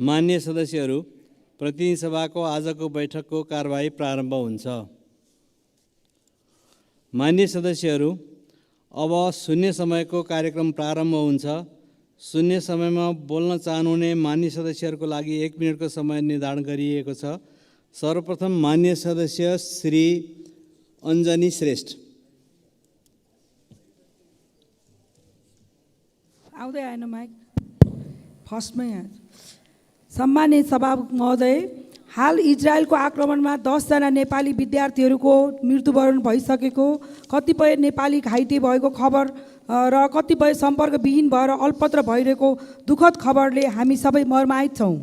मान्य सदस्यहरू, प्रतिनिधि सभाको आजको बैठकको कारबाही प्रारम्भ हुन्छ। मान्य सदस्यहरू, अब शून्य समयको कार्यक्रम प्रारम्भ हुन्छ। शून्य समयमा बोल्न चाहनुहुने मान्य सदस्यहरूको लागि 1 मिनेटको समय निर्धारण गरिएको छ। सर्वप्रथम मान्य सदस्य श्री अञ्जनी श्रेष्ठ। आउँदै आएन माइक, फर्स्टमै आयो। सम्मानित सभामुख महोदय, हाल इजरायलको आक्रमणमा 10 जना नेपाली विद्यार्थीहरूको मृत्युवरण भइसकेको, कतिपय नेपाली घाइते भएको खबर र कतिपय सम्पर्कविहीन भएर अल्पत्र भइरहेको दुःखद खबरले हामी सबै मर्माहित छौँ।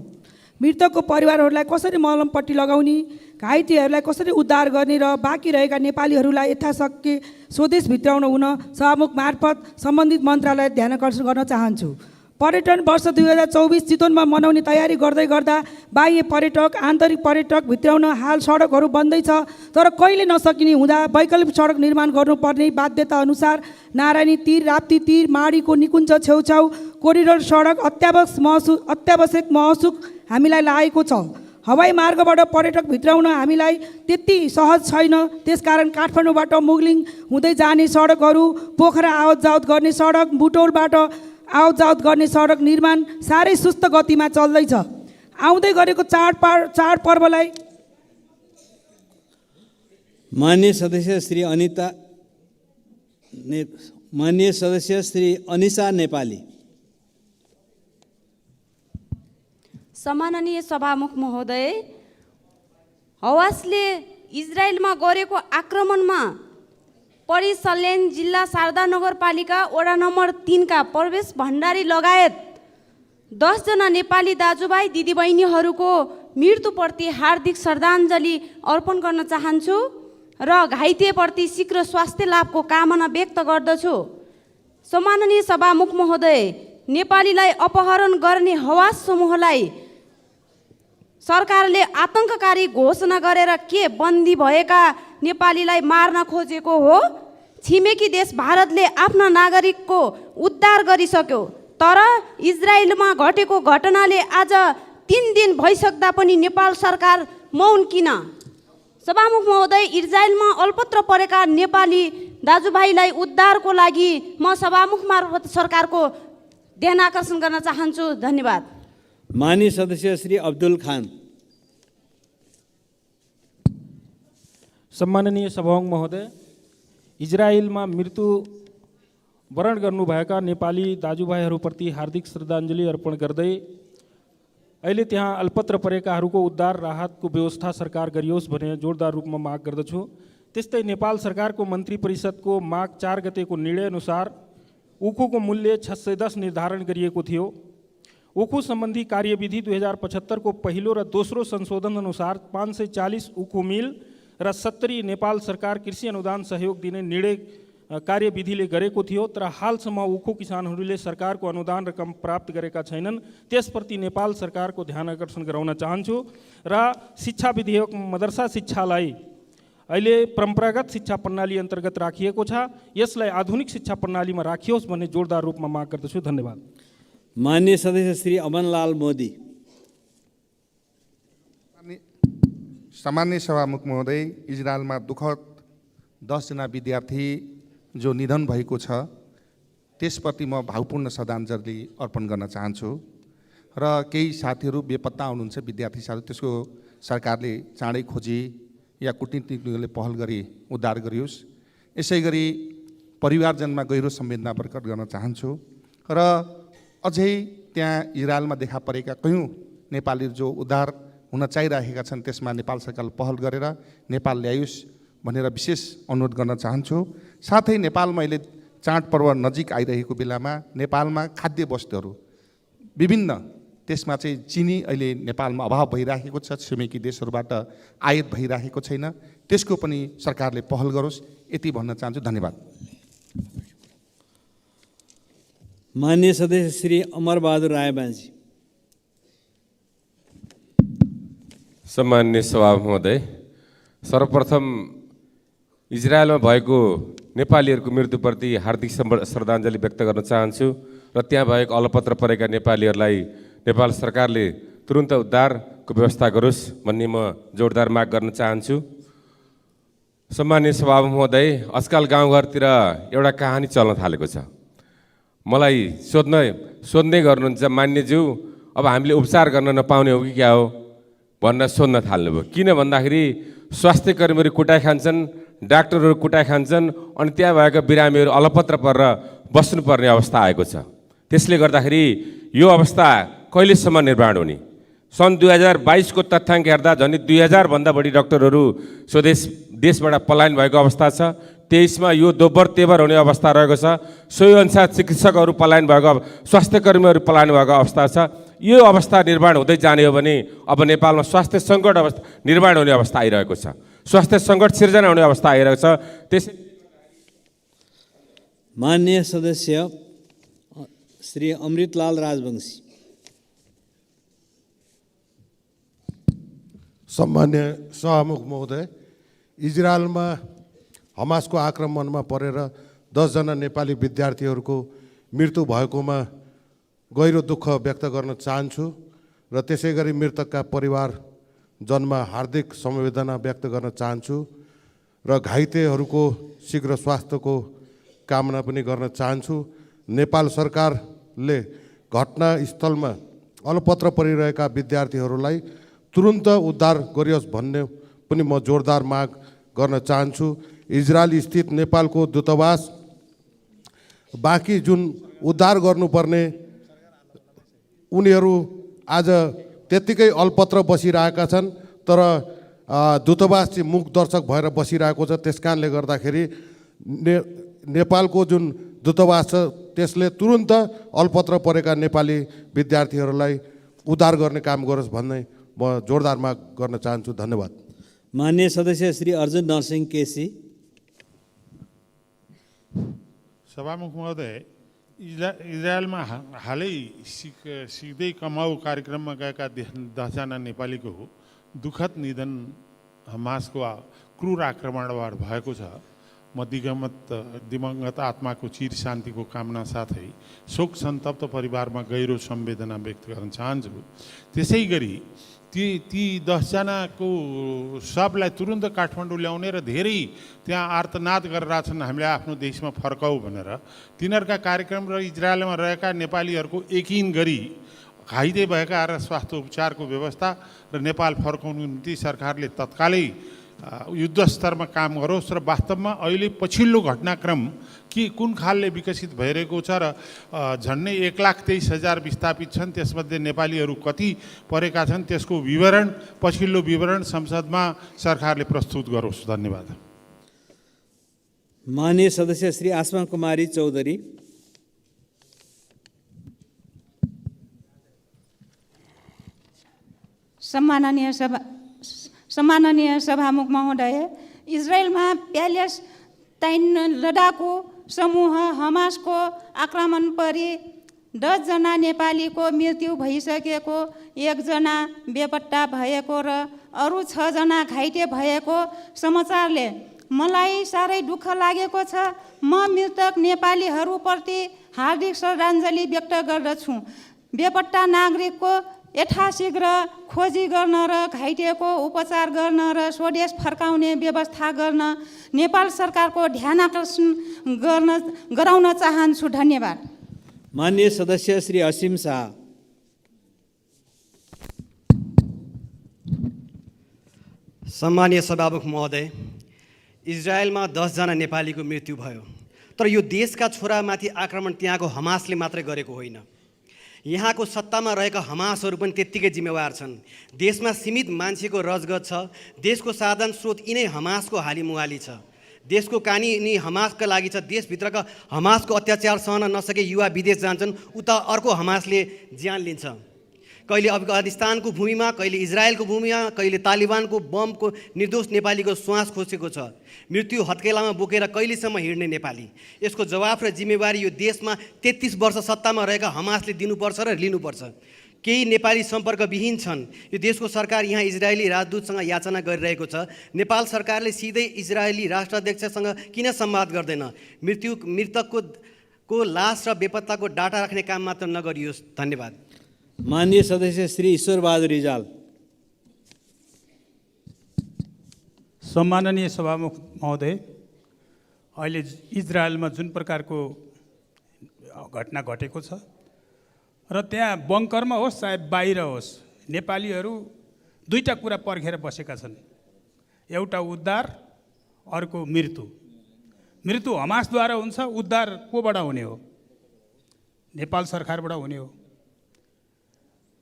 मृतकको परिवारहरूलाई कसरी मलमपट्टि लगाउने, घाइतेहरूलाई कसरी उद्धार गर्ने र बाँकी रहेका नेपालीहरूलाई यथाशक्य स्वदेश भित्राउन हुन सभामुख मार्फत सम्बन्धित मन्त्रालय ध्यान आकर्षण गर्न चाहन्छु। पर्यटन वर्ष 2024 चितवनमा मनाउने तयारी गर्दै गर्दा बाह्य पर्यटक, आन्तरिक पर्यटक भित्राउन हाल सडकहरू बन्दै छ, तर कहिले नसकिने हुँदा वैकल्पिक सडक निर्माण गर्नुपर्ने बाध्यता अनुसार नारायणी तीर, राप्ती तीर, माडीको निकुञ्ज छेउछाउ कोरिडोर सडक अत्यावश्यक महसुस हामीलाई लागेको छ। हवाई मार्गबाट पर्यटक भित्राउन हामीलाई त्यति सहज छैन। त्यसकारण काठमाडौँबाट मुगलिङ हुँदै जाने सडकहरू, पोखरा आवत जावत गर्ने सडक, बुटौलबाट आवत जावत गर्ने सडक निर्माण साह्रै सुस्त गतिमा चल्दैछ। आउँदै गरेको चाडपर्वलाई मान्य सदस्य श्री अनिसा नेपाली। सम्माननीय सभामुख महोदय, हवासले इजरायलमा गरेको आक्रमणमा परिसल्यान जिल्ला शारदा नगरपालिका वडा नम्बर 3 का प्रवेश भण्डारी लगायत 10 जना नेपाली दाजुभाइ दिदीबहिनीहरूको मृत्युप्रति हार्दिक श्रद्धाञ्जली अर्पण गर्न चाहन्छु र घाइतेप्रति शीघ्र स्वास्थ्य लाभको कामना व्यक्त गर्दछु। सम्माननीय सभामुख महोदय, नेपालीलाई अपहरण गर्ने हवास समूहलाई सरकारले आतङ्ककारी घोषणा गरेर के बन्दी भएका नेपालीलाई मार्न खोजेको हो? छिमेकी देश भारतले आफ्ना नागरिकको उद्धार गरिसक्यो, तर इजरायलमा घटेको घटनाले आज 3 दिन भइसक्दा पनि नेपाल सरकार मौन किन? सभामुख महोदय, इजरायलमा अल्पत्र परेका नेपाली दाजुभाइलाई उद्धारको लागि म सभामुख मार्फत सरकारको ध्यान आकर्षण गर्न चाहन्छु। धन्यवाद। माननीय सदस्य श्री अब्दुल खान। सम्माननीय सभामुख महोदय, इजरायलमा मृत्युवरण गर्नुभएका नेपाली दाजुभाइहरूप्रति हार्दिक श्रद्धाञ्जली अर्पण गर्दै अहिले त्यहाँ अल्पत्र परेकाहरूको उद्धार राहतको व्यवस्था सरकार गरियोस् भन्ने जोरदार रूपमा माग गर्दछु। त्यस्तै नेपाल सरकारको मन्त्री परिषदको माघ 4 गतेको निर्णयअनुसार उखुको मूल्य 610 निर्धारण गरिएको थियो। उखु सम्बन्धी कार्यविधि 2075 को पहिलो र दोस्रो संशोधन अनुसार 540 उखु मिल र 70 नेपाल सरकार कृषि अनुदान सहयोग दिने निर्णय कार्यविधिले गरेको थियो, तर हालसम्म उखु किसानहरूले सरकारको अनुदान रकम प्राप्त गरेका छैनन्। त्यसप्रति नेपाल सरकारको ध्यान आकर्षण गराउन चाहन्छु र शिक्षा विधेयक मदरसा शिक्षालाई अहिले परम्परागत शिक्षा प्रणाली अन्तर्गत राखिएको छ, यसलाई आधुनिक शिक्षा प्रणालीमा राखियोस् भन्ने जोरदार रूपमा माग गर्दछु। धन्यवाद। माननीय सदस्य श्री अमनलाल मोदी। सामान्य सभामुख महोदय, इजरायलमा दुःखद 10 जना विद्यार्थी जो निधन भएको छ त्यसप्रति म भावपूर्ण श्रद्धाञ्जली अर्पण गर्न चाहन्छु र केही साथीहरू बेपत्ता हुनुहुन्छ, विद्यार्थी साथी, त्यसको सरकारले चाँडै खोजी या कूटनीतिज्ञहरूले पहल गरी उद्धार गरियोस्। यसै गरी परिवारजनमा गहिरो संवेदना प्रकट गर्न चाहन्छु र अझै त्यहाँ इजरायलमा देखा परेका कयौँ नेपालीहरू जो उद्धार हुन चाहिरहेका छन् त्यसमा नेपाल सरकारले पहल गरेर नेपाल ल्यायोस् भनेर विशेष अनुरोध गर्न चाहन्छु। साथै नेपालमा अहिले चाडपर्व नजिक आइरहेको बेलामा नेपालमा खाद्य वस्तुहरू विभिन्न त्यसमा चाहिँ चिनी अहिले नेपालमा अभाव भइरहेको छ, छिमेकी देशहरूबाट आयात भइरहेको छैन, त्यसको पनि सरकारले पहल गरोस्, यति भन्न चाहन्छु। धन्यवाद। माननीय सदस्य श्री अमरबहादुर रायबाजी। सम्माननीय सभामुख महोदय, सर्वप्रथम इजरायलमा भएको नेपालीहरूको मृत्युप्रति हार्दिक श्रद्धाञ्जली व्यक्त गर्न चाहन्छु र त्यहाँ भएको अलपत्र परेका नेपालीहरूलाई नेपाल सरकारले तुरुन्त उद्धारको व्यवस्था गरोस् भन्ने म जोडदार माग गर्न चाहन्छु। सम्मानीय सभामुख महोदय, आजकल गाउँघरतिर एउटा कहानी चल्न थालेको छ। मलाई सोध्दै गर्नुहुन्छ, मान्यज्यू अब हामीले उपचार गर्न नपाउने हो कि क्या हो भनेर सोध्न थाल्नुभयो। किन भन्दाखेरि स्वास्थ्य कर्मीहरू कुटाइ खान्छन्, डाक्टरहरू कुटाइ खान्छन्, अनि त्यहाँ भएका बिरामीहरू अलपत्र परेर बस्नुपर्ने अवस्था आएको छ। त्यसले गर्दाखेरि यो अवस्था कहिलेसम्म निर्माण हुने? सन् 2022 को तथ्याङ्क हेर्दा झन् 2000 भन्दा बढी डाक्टरहरू देशबाट पलायन भएको अवस्था छ। 23 मा यो दोब्बर तेब्बर हुने अवस्था रहेको छ। सोही अनुसार चिकित्सकहरू पलायन भएको, स्वास्थ्य कर्मीहरू पलायन भएको अवस्था छ। यो अवस्था निर्माण हुँदै जाने हो भने अब नेपालमा स्वास्थ्य सङ्कट अवस्था निर्माण हुने अवस्था आइरहेको छ, स्वास्थ्य सङ्कट सिर्जना हुने अवस्था आइरहेको छ। त्यसै माननीय सदस्य श्री अमृतलाल राजवंशी। सम्मान्य सभामुख महोदय, इजरायलमा हमासको आक्रमणमा परेर 10 जना नेपाली विद्यार्थीहरूको मृत्यु भएकोमा गहिरो दुःख व्यक्त गर्न चाहन्छु र त्यसै गरी मृतकका परिवारजनमा हार्दिक समवेदना व्यक्त गर्न चाहन्छु र घाइतेहरूको शीघ्र स्वास्थ्यको कामना पनि गर्न चाहन्छु। नेपाल सरकारले घटनास्थलमा अलपत्र परिरहेका विद्यार्थीहरूलाई तुरुन्त उद्धार गरियोस् भन्ने पनि म जोरदार माग गर्न चाहन्छु। इजरायल स्थित नेपालको दूतावास बाँकी जुन उद्धार गर्नुपर्ने उनीहरू आज त्यत्तिकै अल्पत्र बसिरहेका छन्, तर दूतावास चाहिँ मुख दर्शक भएर बसिरहेको छ। त्यस कारणले गर्दाखेरि नेपालको जुन दूतावास छ त्यसले तुरुन्त अल्पत्र परेका नेपाली विद्यार्थीहरूलाई उद्धार गर्ने काम गरोस् भन्ने म जोरदार माग गर्न चाहन्छु। धन्यवाद। माननीय सदस्य श्री अर्जुन नरसिंह केसी। सभामुख महोदय, इजरायलमा हालै सिक्दै कमाऊ कार्यक्रममा गएका 10 जना नेपालीको दुःखद निधन हमासको क्रूर आक्रमणबाट भएको छ। म दिवंगत आत्माको चिर शान्तिको कामना साथै शोक सन्तप्त परिवारमा गहिरो संवेदना व्यक्त गर्न चाहन्छु। त्यसै गरी ती 10 जनाको सबलाई तुरुन्त काठमाडौँ ल्याउने र धेरै त्यहाँ आर्तनाद गरिरहेछन् हामीले आफ्नो देशमा फर्काऊ भनेर। तिनीहरूका कार्यक्रम र इजरायलमा रहेका नेपालीहरूको यकिन गरी घाइते भएका र स्वास्थ्य उपचारको व्यवस्था र नेपाल फर्काउनु निम्ति सरकारले तत्कालै युद्ध स्तरमा काम गरोस् र वास्तवमा अहिले पछिल्लो घटनाक्रम के कुन खालले विकसित भइरहेको छ र झन्डै 1,23,000 विस्थापित छन्, त्यसमध्ये नेपालीहरू कति परेका छन्, त्यसको विवरण पछिल्लो विवरण संसदमा सरकारले प्रस्तुत गरोस्। धन्यवाद। माननीय सदस्य श्री आसमा कुमारी चौधरी। सम्माननीय सभामुख महोदय, इजरायलमा प्यालेस्टाइन लडाकु समूह हमासको आक्रमण परि 10 जना नेपालीको मृत्यु भइसकेको, 1 जना बेपत्ता भएको र अरू 6 जना घाइते भएको समाचारले मलाई साह्रै दुःख लागेको छ। म मृतक नेपालीहरूप्रति हार्दिक श्रद्धाञ्जली व्यक्त गर्दछु। बेपत्ता नागरिकको यथाशीघ्र खोजी गर्न र घाइतेको उपचार गर्न र स्वदेश फर्काउने व्यवस्था गर्न नेपाल सरकारको ध्यान आकर्षण गराउन चाहन्छु। धन्यवाद। माननीय सदस्य श्री असीम शाह। सम्मानीय सभामुख महोदय, इजरायलमा 10 जना नेपालीको मृत्यु भयो, तर यो देशका छोरामाथि आक्रमण त्यहाँको हमासले मात्रै गरेको होइन। यहाँको सत्तामा रहेका हमासहरू पनि त्यत्तिकै जिम्मेवार छन्। देशमा सीमित मान्छेको रजगत छ। देशको साधन स्रोत यिनै हमासको हालिमुहाली छ। देशको कानी यिनी हमासका लागि छ। देशभित्रका हमासको अत्याचार सहन नसके युवा विदेश जान्छन्, उता अर्को हमासले ज्यान लिन्छ। कहिले अफगानिस्तानको भूमिमा, कहिले इजरायलको भूमिमा, कहिले तालिबानको बमको निर्दोष नेपालीको श्वास खोसेको छ। मृत्यु हत्केलामा बोकेर कहिलेसम्म हिँड्ने नेपाली? यसको जवाफ र जिम्मेवारी यो देशमा 33 वर्ष सत्तामा रहेका हमासले दिनुपर्छ र लिनुपर्छ। केही नेपाली सम्पर्कविहीन छन्। यो देशको सरकार यहाँ इजरायली राजदूतसँग याचना गरिरहेको छ। नेपाल सरकारले सिधै इजरायली राष्ट्राध्यक्षसँग किन संवाद गर्दैन? मृतकको लास र बेपत्ताको डाटा राख्ने काम मात्र नगरियोस्। धन्यवाद। माननीय सदस्य श्री ईश्वरबहादुर रिजाल। सम्माननीय सभामुख महोदय, अहिले इजरायलमा जुन प्रकारको घटना घटेको छ र त्यहाँ बङ्करमा होस् चाहे बाहिर होस्, नेपालीहरू दुईटा कुरा पर्खेर बसेका छन्। एउटा उद्धार, अर्को मृत्यु। मृत्यु हमासद्वारा हुन्छ, उद्धार कोबाट हुने हो? नेपाल सरकारबाट हुने हो।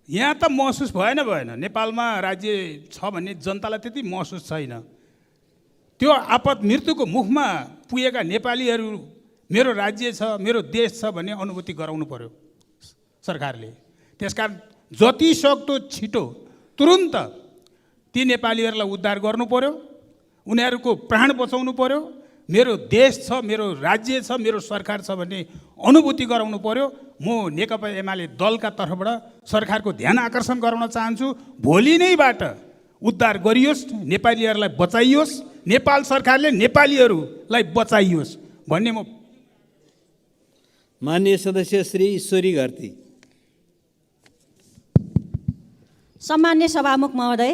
यहाँ त महसुस भएन। नेपालमा राज्य छ भन्ने जनतालाई त्यति महसुस छैन। त्यो आपत मृत्युको मुखमा पुगेका नेपालीहरू मेरो राज्य छ, मेरो देश छ भन्ने अनुभूति गराउनु पर्यो सरकारले। त्यसकारण जति सक्दो छिटो तुरुन्त ती नेपालीहरूलाई उद्धार गर्नु पर्यो, उनीहरूको प्राण बचाउनु पर्यो। मेरो देश छ, मेरो राज्य छ, मेरो सरकार छ भन्ने अनुभूति गराउनु पर्यो। म नेकपा एमाले दलका तर्फबाट सरकारको ध्यान आकर्षण गराउन चाहन्छु। भोलि नैबाट उद्धार गरियोस्, नेपालीहरूलाई बचाइयोस्, नेपाल सरकारले नेपालीहरूलाई बचाइयोस् भन्ने म। माननीय सदस्य श्री ईश्वरी घरती। सम्मान्य सभामुख महोदय,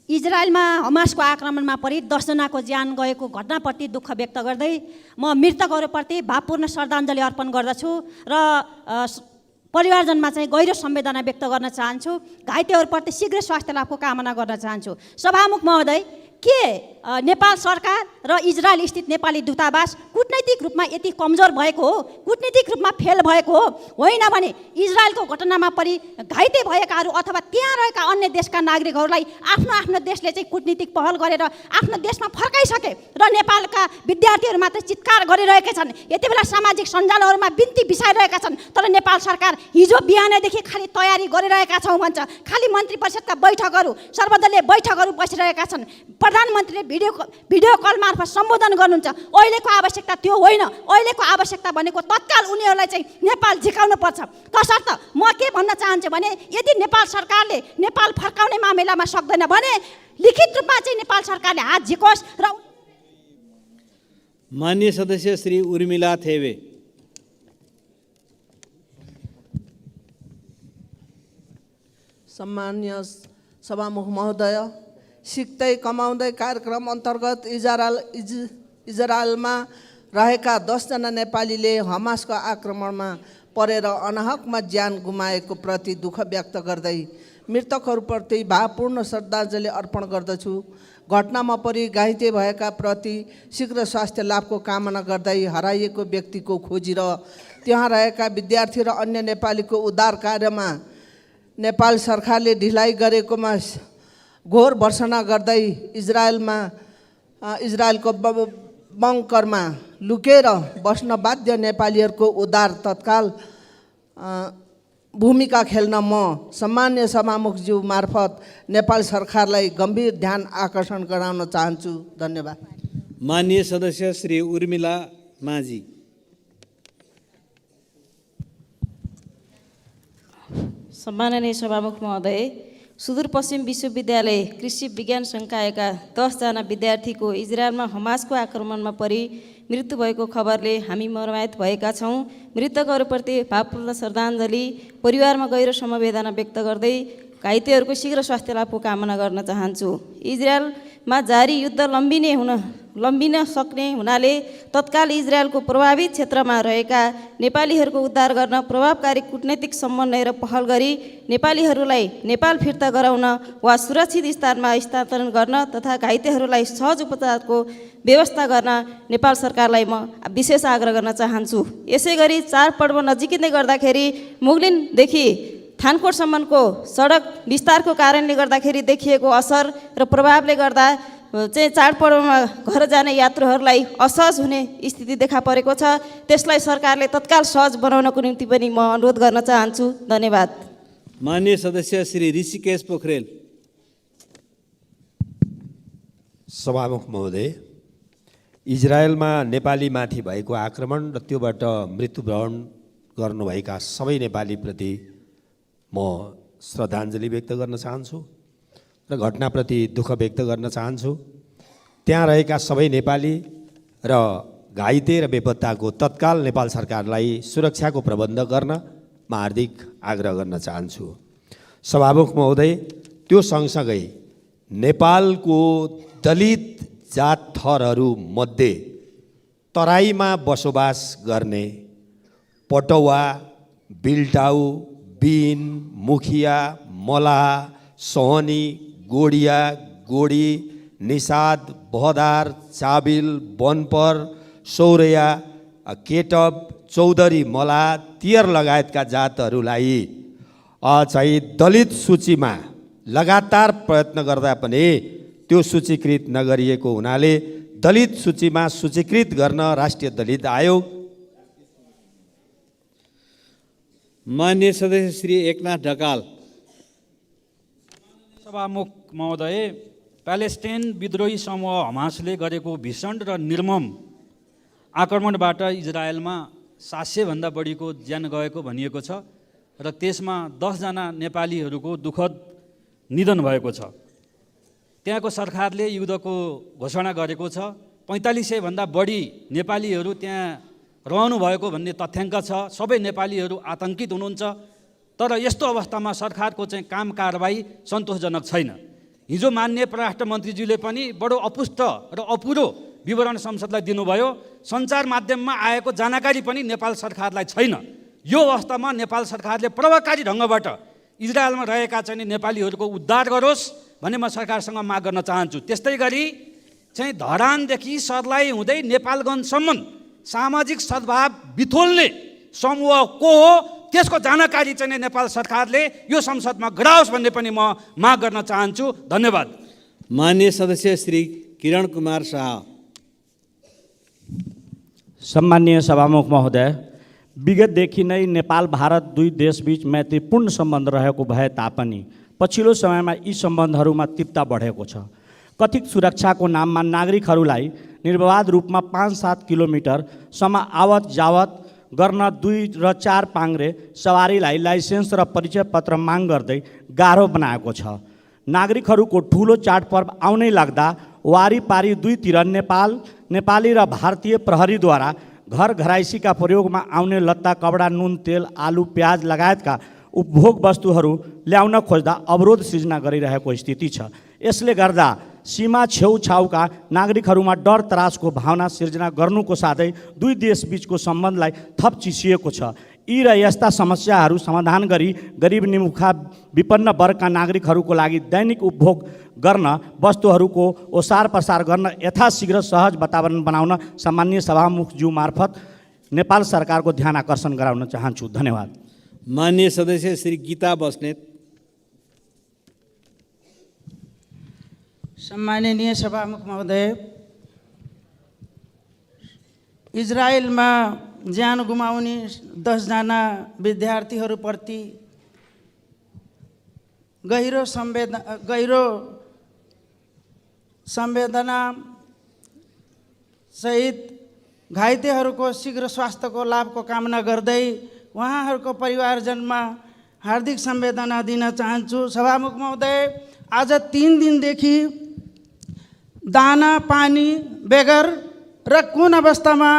इजरायलमा हमासको आक्रमणमा परि 10 जनाको ज्यान गएको घटनाप्रति दुःख व्यक्त गर्दै म मृतकहरूप्रति भावपूर्ण श्रद्धाञ्जली अर्पण गर्दछु र परिवारजनमा चाहिँ गहिरो संवेदना व्यक्त गर्न चाहन्छु। घाइतेहरूप्रति शीघ्र स्वास्थ्य लाभको कामना गर्न चाहन्छु। सभामुख महोदय, के नेपाल सरकार र इजरायल स्थित नेपाली दूतावास कूटनैतिक रूपमा यति कमजोर भएको हो, कूटनीतिक रूपमा फेल भएको हो? होइन भने इजरायलको घटनामा परि घाइते भएकाहरू अथवा त्यहाँ रहेका अन्य देशका नागरिकहरूलाई आफ्नो देशले चाहिँ कूटनीतिक पहल गरेर आफ्नो देशमा फर्काइसके र नेपालका विद्यार्थीहरू मात्र चित्कार गरिरहेका छन्। यति बेला सामाजिक सञ्जालहरूमा बिन्ती बिसाइरहेका छन्, तर नेपाल सरकार हिजो बिहानैदेखि खालि तयारी गरिरहेका छौँ भन्छ। खालि मन्त्री परिषदका बैठकहरू, सर्वदलीय बैठकहरू बसिरहेका छन्। प्रधानमन्त्रीले भिडियो कल मार्फत सम्बोधन गर्नुहुन्छ। अहिलेको आवश्यकता त्यो होइन। अहिलेको आवश्यकता भनेको तत्काल उनीहरूलाई चाहिँ नेपाल झिकाउनु पर्छ। तसर्थ म के भन्न चाहन्छु भने, यदि नेपाल सरकारले नेपाल फर्काउने मामिलामा सक्दैन भने लिखित रूपमा चाहिँ नेपाल सरकारले हात झिकोस् र। माननीय सदस्य श्री उर्मिला थेवे। सम्मान्य सभामुख महोदय, सिक्दै कमाउँदै कार्यक्रम अन्तर्गत इजरायलमा रहेका 10 जना नेपालीले हमासको आक्रमणमा परेर अनाहकमा ज्यान गुमाएको प्रति दुःख व्यक्त गर्दै मृतकहरूप्रति भावपूर्ण श्रद्धाञ्जली अर्पण गर्दछु। घटनामा परि घाइते भएका प्रति शीघ्र स्वास्थ्य लाभको कामना गर्दै हराइएको व्यक्तिको खोजी र त्यहाँ रहेका विद्यार्थी र अन्य नेपालीको उद्धार कार्यमा नेपाल सरकारले ढिलाइ गरेकोमा घोर भर्त्सना गर्दै इजरायलको बङ्करमा लुकेर बस्न बाध्य नेपालीहरूको उद्धार तत्काल भूमिका खेल्न म सम्मान्य सभामुखज्यू मार्फत नेपाल सरकारलाई गम्भीर ध्यान आकर्षण गराउन चाहन्छु। धन्यवाद। माननीय सदस्य श्री उर्मिला माझी। सम्माननीय सभामुख महोदय, सुदूरपश्चिम विश्वविद्यालय कृषि विज्ञान संकायका 10 जना विद्यार्थीको इजरायलमा हमासको आक्रमणमा परि मृत्यु भएको खबरले हामी मर्माहत भएका छौँ। मृतकहरूप्रति भावपूर्ण श्रद्धाञ्जली, परिवारमा गहिरो समवेदना व्यक्त गर्दै घाइतेहरूको शीघ्र स्वास्थ्य लाभको कामना गर्न चाहन्छु। इजरायलमा जारी युद्ध लम्बिन सक्ने हुनाले तत्काल इजरायलको प्रभावित क्षेत्रमा रहेका नेपालीहरूको उद्धार गर्न प्रभावकारी कूटनैतिक समन्वय र पहल गरी नेपालीहरूलाई नेपाल फिर्ता गराउन वा सुरक्षित स्थानमा स्थानान्तरण गर्न तथा घाइतेहरूलाई सहज उपचारको व्यवस्था गर्न नेपाल सरकारलाई म विशेष आग्रह गर्न चाहन्छु। यसै गरी चाडपर्व नजिकै गर्दाखेरि मुगलिनदेखि थानकोटसम्मको सडक विस्तारको कारणले गर्दाखेरि देखिएको असर र प्रभावले गर्दा चाहिँ चाडपर्वमा घर जाने यात्रुहरूलाई असहज हुने स्थिति देखा परेको छ। त्यसलाई सरकारले तत्काल सहज बनाउनको निम्ति पनि म अनुरोध गर्न चाहन्छु। धन्यवाद। माननीय सदस्य श्री ऋषिकेश पोखरेल। सभामुख महोदय, इजरायलमा नेपालीमाथि भएको आक्रमण र त्योबाट मृत्युवरण गर्नुभएका सबै नेपालीप्रति म श्रद्धाञ्जली व्यक्त गर्न चाहन्छु र घटनाप्रति दुःख व्यक्त गर्न चाहन्छु। त्यहाँ रहेका सबै नेपाली र घाइते र बेपत्ताको तत्काल नेपाल सरकारलाई सुरक्षाको प्रबन्ध गर्न म हार्दिक आग्रह गर्न चाहन्छु। सभामुख महोदय, त्यो सँगसँगै नेपालको दलित जात थरहरूमध्ये तराईमा बसोबास गर्ने पटौवा, बिल्टाउ, बिन, मुखिया, मलाह, सोहनी, गोडिया, गोडी, निषाद, बहदार, चाबिल, बनपर, सौरया, केटब, चौधरी, मलाह, तियर लगायतका जातहरूलाई चाहिँ दलित सूचीमा लगातार प्रयत्न गर्दा पनि त्यो सूचीकृत नगरिएको हुनाले दलित सूचीमा सूचीकृत गर्न राष्ट्रिय दलित आयोग माननीय सदस्य श्री एकनाथ ढकाल। सभामुख महोदय, प्यालेस्टाइन विद्रोही समूह हमासले गरेको भीषण र निर्मम आक्रमणबाट इजरायलमा 700 भन्दा बढीको ज्यान गएको भनिएको छ र त्यसमा 10 जना नेपालीहरूको दुःखद निधन भएको छ। त्यहाँको सरकारले युद्धको घोषणा गरेको छ। 4500 भन्दा बढी नेपालीहरू त्यहाँ रहनु भएको भन्ने तथ्याङ्क छ। सबै नेपालीहरू आतंकित हुनुहुन्छ। तर यस्तो अवस्थामा सरकारको चाहिँ काम कारबाही सन्तोषजनक छैन। हिजो माननीय परराष्ट्र मन्त्रीज्यूले पनि बडो अपुष्ट र अपुरो विवरण संसदलाई दिनुभयो। सञ्चार माध्यममा आएको जानकारी पनि नेपाल सरकारलाई छैन। यो अवस्थामा नेपाल सरकारले प्रभावकारी ढङ्गबाट इजरायलमा रहेका चाहिँ नेपालीहरूको उद्धार गरोस् भन्ने म सरकारसँग माग गर्न चाहन्छु। त्यस्तै गरी चाहिँ धरानदेखि सर्लाही हुँदै नेपालगञ्जसम्म सामाजिक सद्भाव बिथोल्ने समूह को हो त्यसको जानकारी चाहिँ नेपाल सरकारले यो संसदमा गराओस् भन्ने पनि म माग गर्न चाहन्छु। धन्यवाद। माननीय सदस्य श्री किरण कुमार शाह। सम्माननीय सभामुख महोदय, विगतदेखि नै नेपाल भारत दुई देशबीच मैत्रीपूर्ण सम्बन्ध रहेको भए तापनि पछिल्लो समयमा यी सम्बन्धहरूमा तीव्रता बढेको छ। कथित सुरक्षाको नाममा नागरिकहरूलाई निर्विवाद रूपमा 5-7 किलोमिटरसम्म आवत जावत गर्न 2 र 4 पाङ्ग्रे सवारीलाई लाइसेन्स र परिचय पत्र माग गर्दै गाह्रो बनाएको छ। नागरिकहरूको ठुलो चाडपर्व आउनै लाग्दा वारिपारी दुईतिर नेपाली र भारतीय प्रहरीद्वारा घर घराइसीका प्रयोगमा आउने लत्ता, कपडा, नुन, तेल, आलु, प्याज लगायतका उपभोग वस्तुहरू ल्याउन खोज्दा अवरोध सिर्जना गरिरहेको स्थिति छ। यसले गर्दा सीमा छेउछाउका नागरिकहरूमा डर त्रासको भावना सिर्जना गर्नुको साथै दुई देशबीचको सम्बन्धलाई थप चिसिएको छ। यी र यस्ता समस्याहरू समाधान गरी गरिब निमुखा विपन्न वर्गका नागरिकहरूको लागि दैनिक उपभोग गर्न वस्तुहरूको ओसार पसार गर्न यथाशीघ्र सहज वातावरण बनाउन सामान्य सभामुखज्यू मार्फत नेपाल सरकारको ध्यान आकर्षण गराउन चाहन्छु। धन्यवाद। माननीय सदस्य श्री गीता बस्नेत। सम्माननीय सभामुख महोदय, इजरायलमा ज्यान गुमाउने 10 जना विद्यार्थीहरूप्रति गहिरो संवेदना सहित घाइतेहरूको शीघ्र स्वास्थ्यको लाभको कामना गर्दै उहाँहरूको परिवारजनमा हार्दिक संवेदना दिन चाहन्छु। सभामुख महोदय, आज 3 दिनदेखि दाना पानी बेगर र कुन अवस्थामा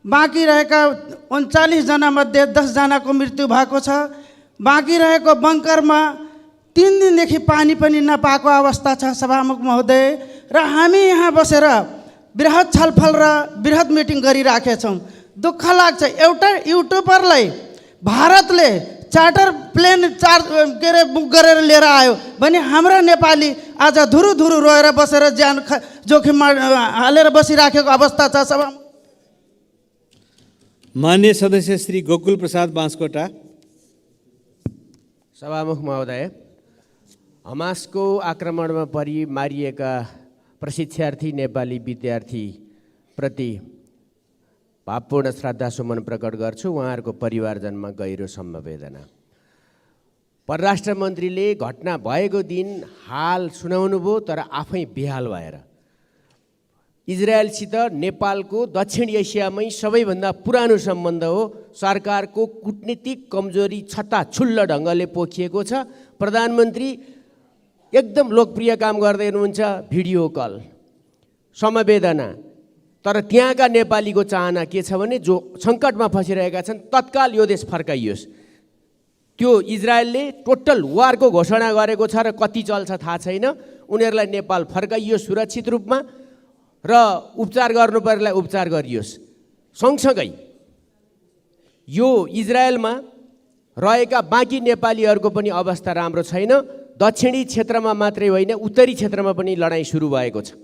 बाँकी रहेका 39 जना मध्ये 10 जनाको मृत्यु भएको छ। बाँकी रहेको बङ्करमा 3 दिनदेखि पानी पनि नपाएको अवस्था छ। सभामुख महोदय, र हामी यहाँ बसेर बृहत छलफल र बृहत मिटिङ गरिराखेछौँ। दुःख लाग्छ, एउटा युट्युबरलाई भारतले चार्टर प्लेन बुक गरेर लिएर आयो भने हाम्रा नेपाली आज धुरु धुरु रोएर बसेर ज्यान जोखिममा हालेर बसिराखेको अवस्था छ। माननीय सदस्य श्री गोकुल प्रसाद बाँसकोटा। सभामुख महोदय, हमासको आक्रमणमा परि मारिएका प्रशिक्षार्थी नेपाली विद्यार्थीप्रति भावपूर्ण श्रद्धासुमन प्रकट गर्छु। उहाँहरूको परिवारजनमा गहिरो समवेदना। परराष्ट्र मन्त्रीले घटना भएको दिन हाल सुनाउनुभयो, तर आफै बेहाल भएर इजरायलसित नेपालको दक्षिण एसियामै सबैभन्दा पुरानो सम्बन्ध हो। सरकारको कूटनीतिक कमजोरी छत्ताछुल्ल ढङ्गले पोखिएको छ। प्रधानमन्त्री एकदम लोकप्रिय काम गर्दै हुनुहुन्छ, भिडियो कल, समवेदना। तर त्यहाँका नेपालीको चाहना के छ भने जो सङ्कटमा फसिरहेका छन् तत्काल यो देश फर्काइयोस्। त्यो इजरायलले टोटल वारको घोषणा गरेको छ र कति चल्छ थाहा छैन। उनीहरूलाई नेपाल फर्काइयोस् सुरक्षित रूपमा र उपचार गर्नुपर्नेलाई उपचार गरियोस्। सँगसँगै यो इजरायलमा रहेका बाँकी नेपालीहरूको पनि अवस्था राम्रो छैन। दक्षिणी क्षेत्रमा मात्रै होइन, उत्तरी क्षेत्रमा पनि लडाइँ सुरु भएको छ।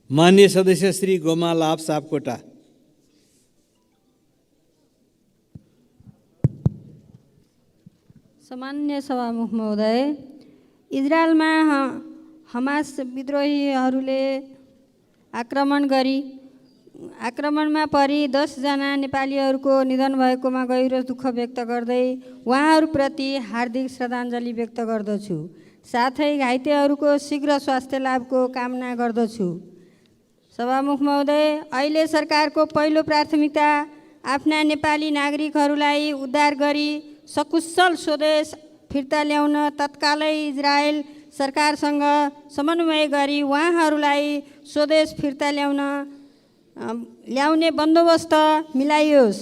माननीय सदस्य श्री गोमा लाभ सापकोटा। सामान्य सभामुख महोदय, इजरायलमा हमास विद्रोहीहरूले आक्रमणमा परि 10 जना नेपालीहरूको निधन भएकोमा गहिरो दुःख व्यक्त गर्दै उहाँहरूप्रति हार्दिक श्रद्धाञ्जली व्यक्त गर्दछु। साथै घाइतेहरूको शीघ्र स्वास्थ्य लाभको कामना गर्दछु। सभामुख महोदय, अहिले सरकारको पहिलो प्राथमिकता आफ्ना नेपाली नागरिकहरूलाई उद्धार गरी सकुशल स्वदेश फिर्ता ल्याउन तत्कालै इजरायल सरकारसँग समन्वय गरी उहाँहरूलाई स्वदेश फिर्ता ल्याउने बन्दोबस्त मिलाइयोस्।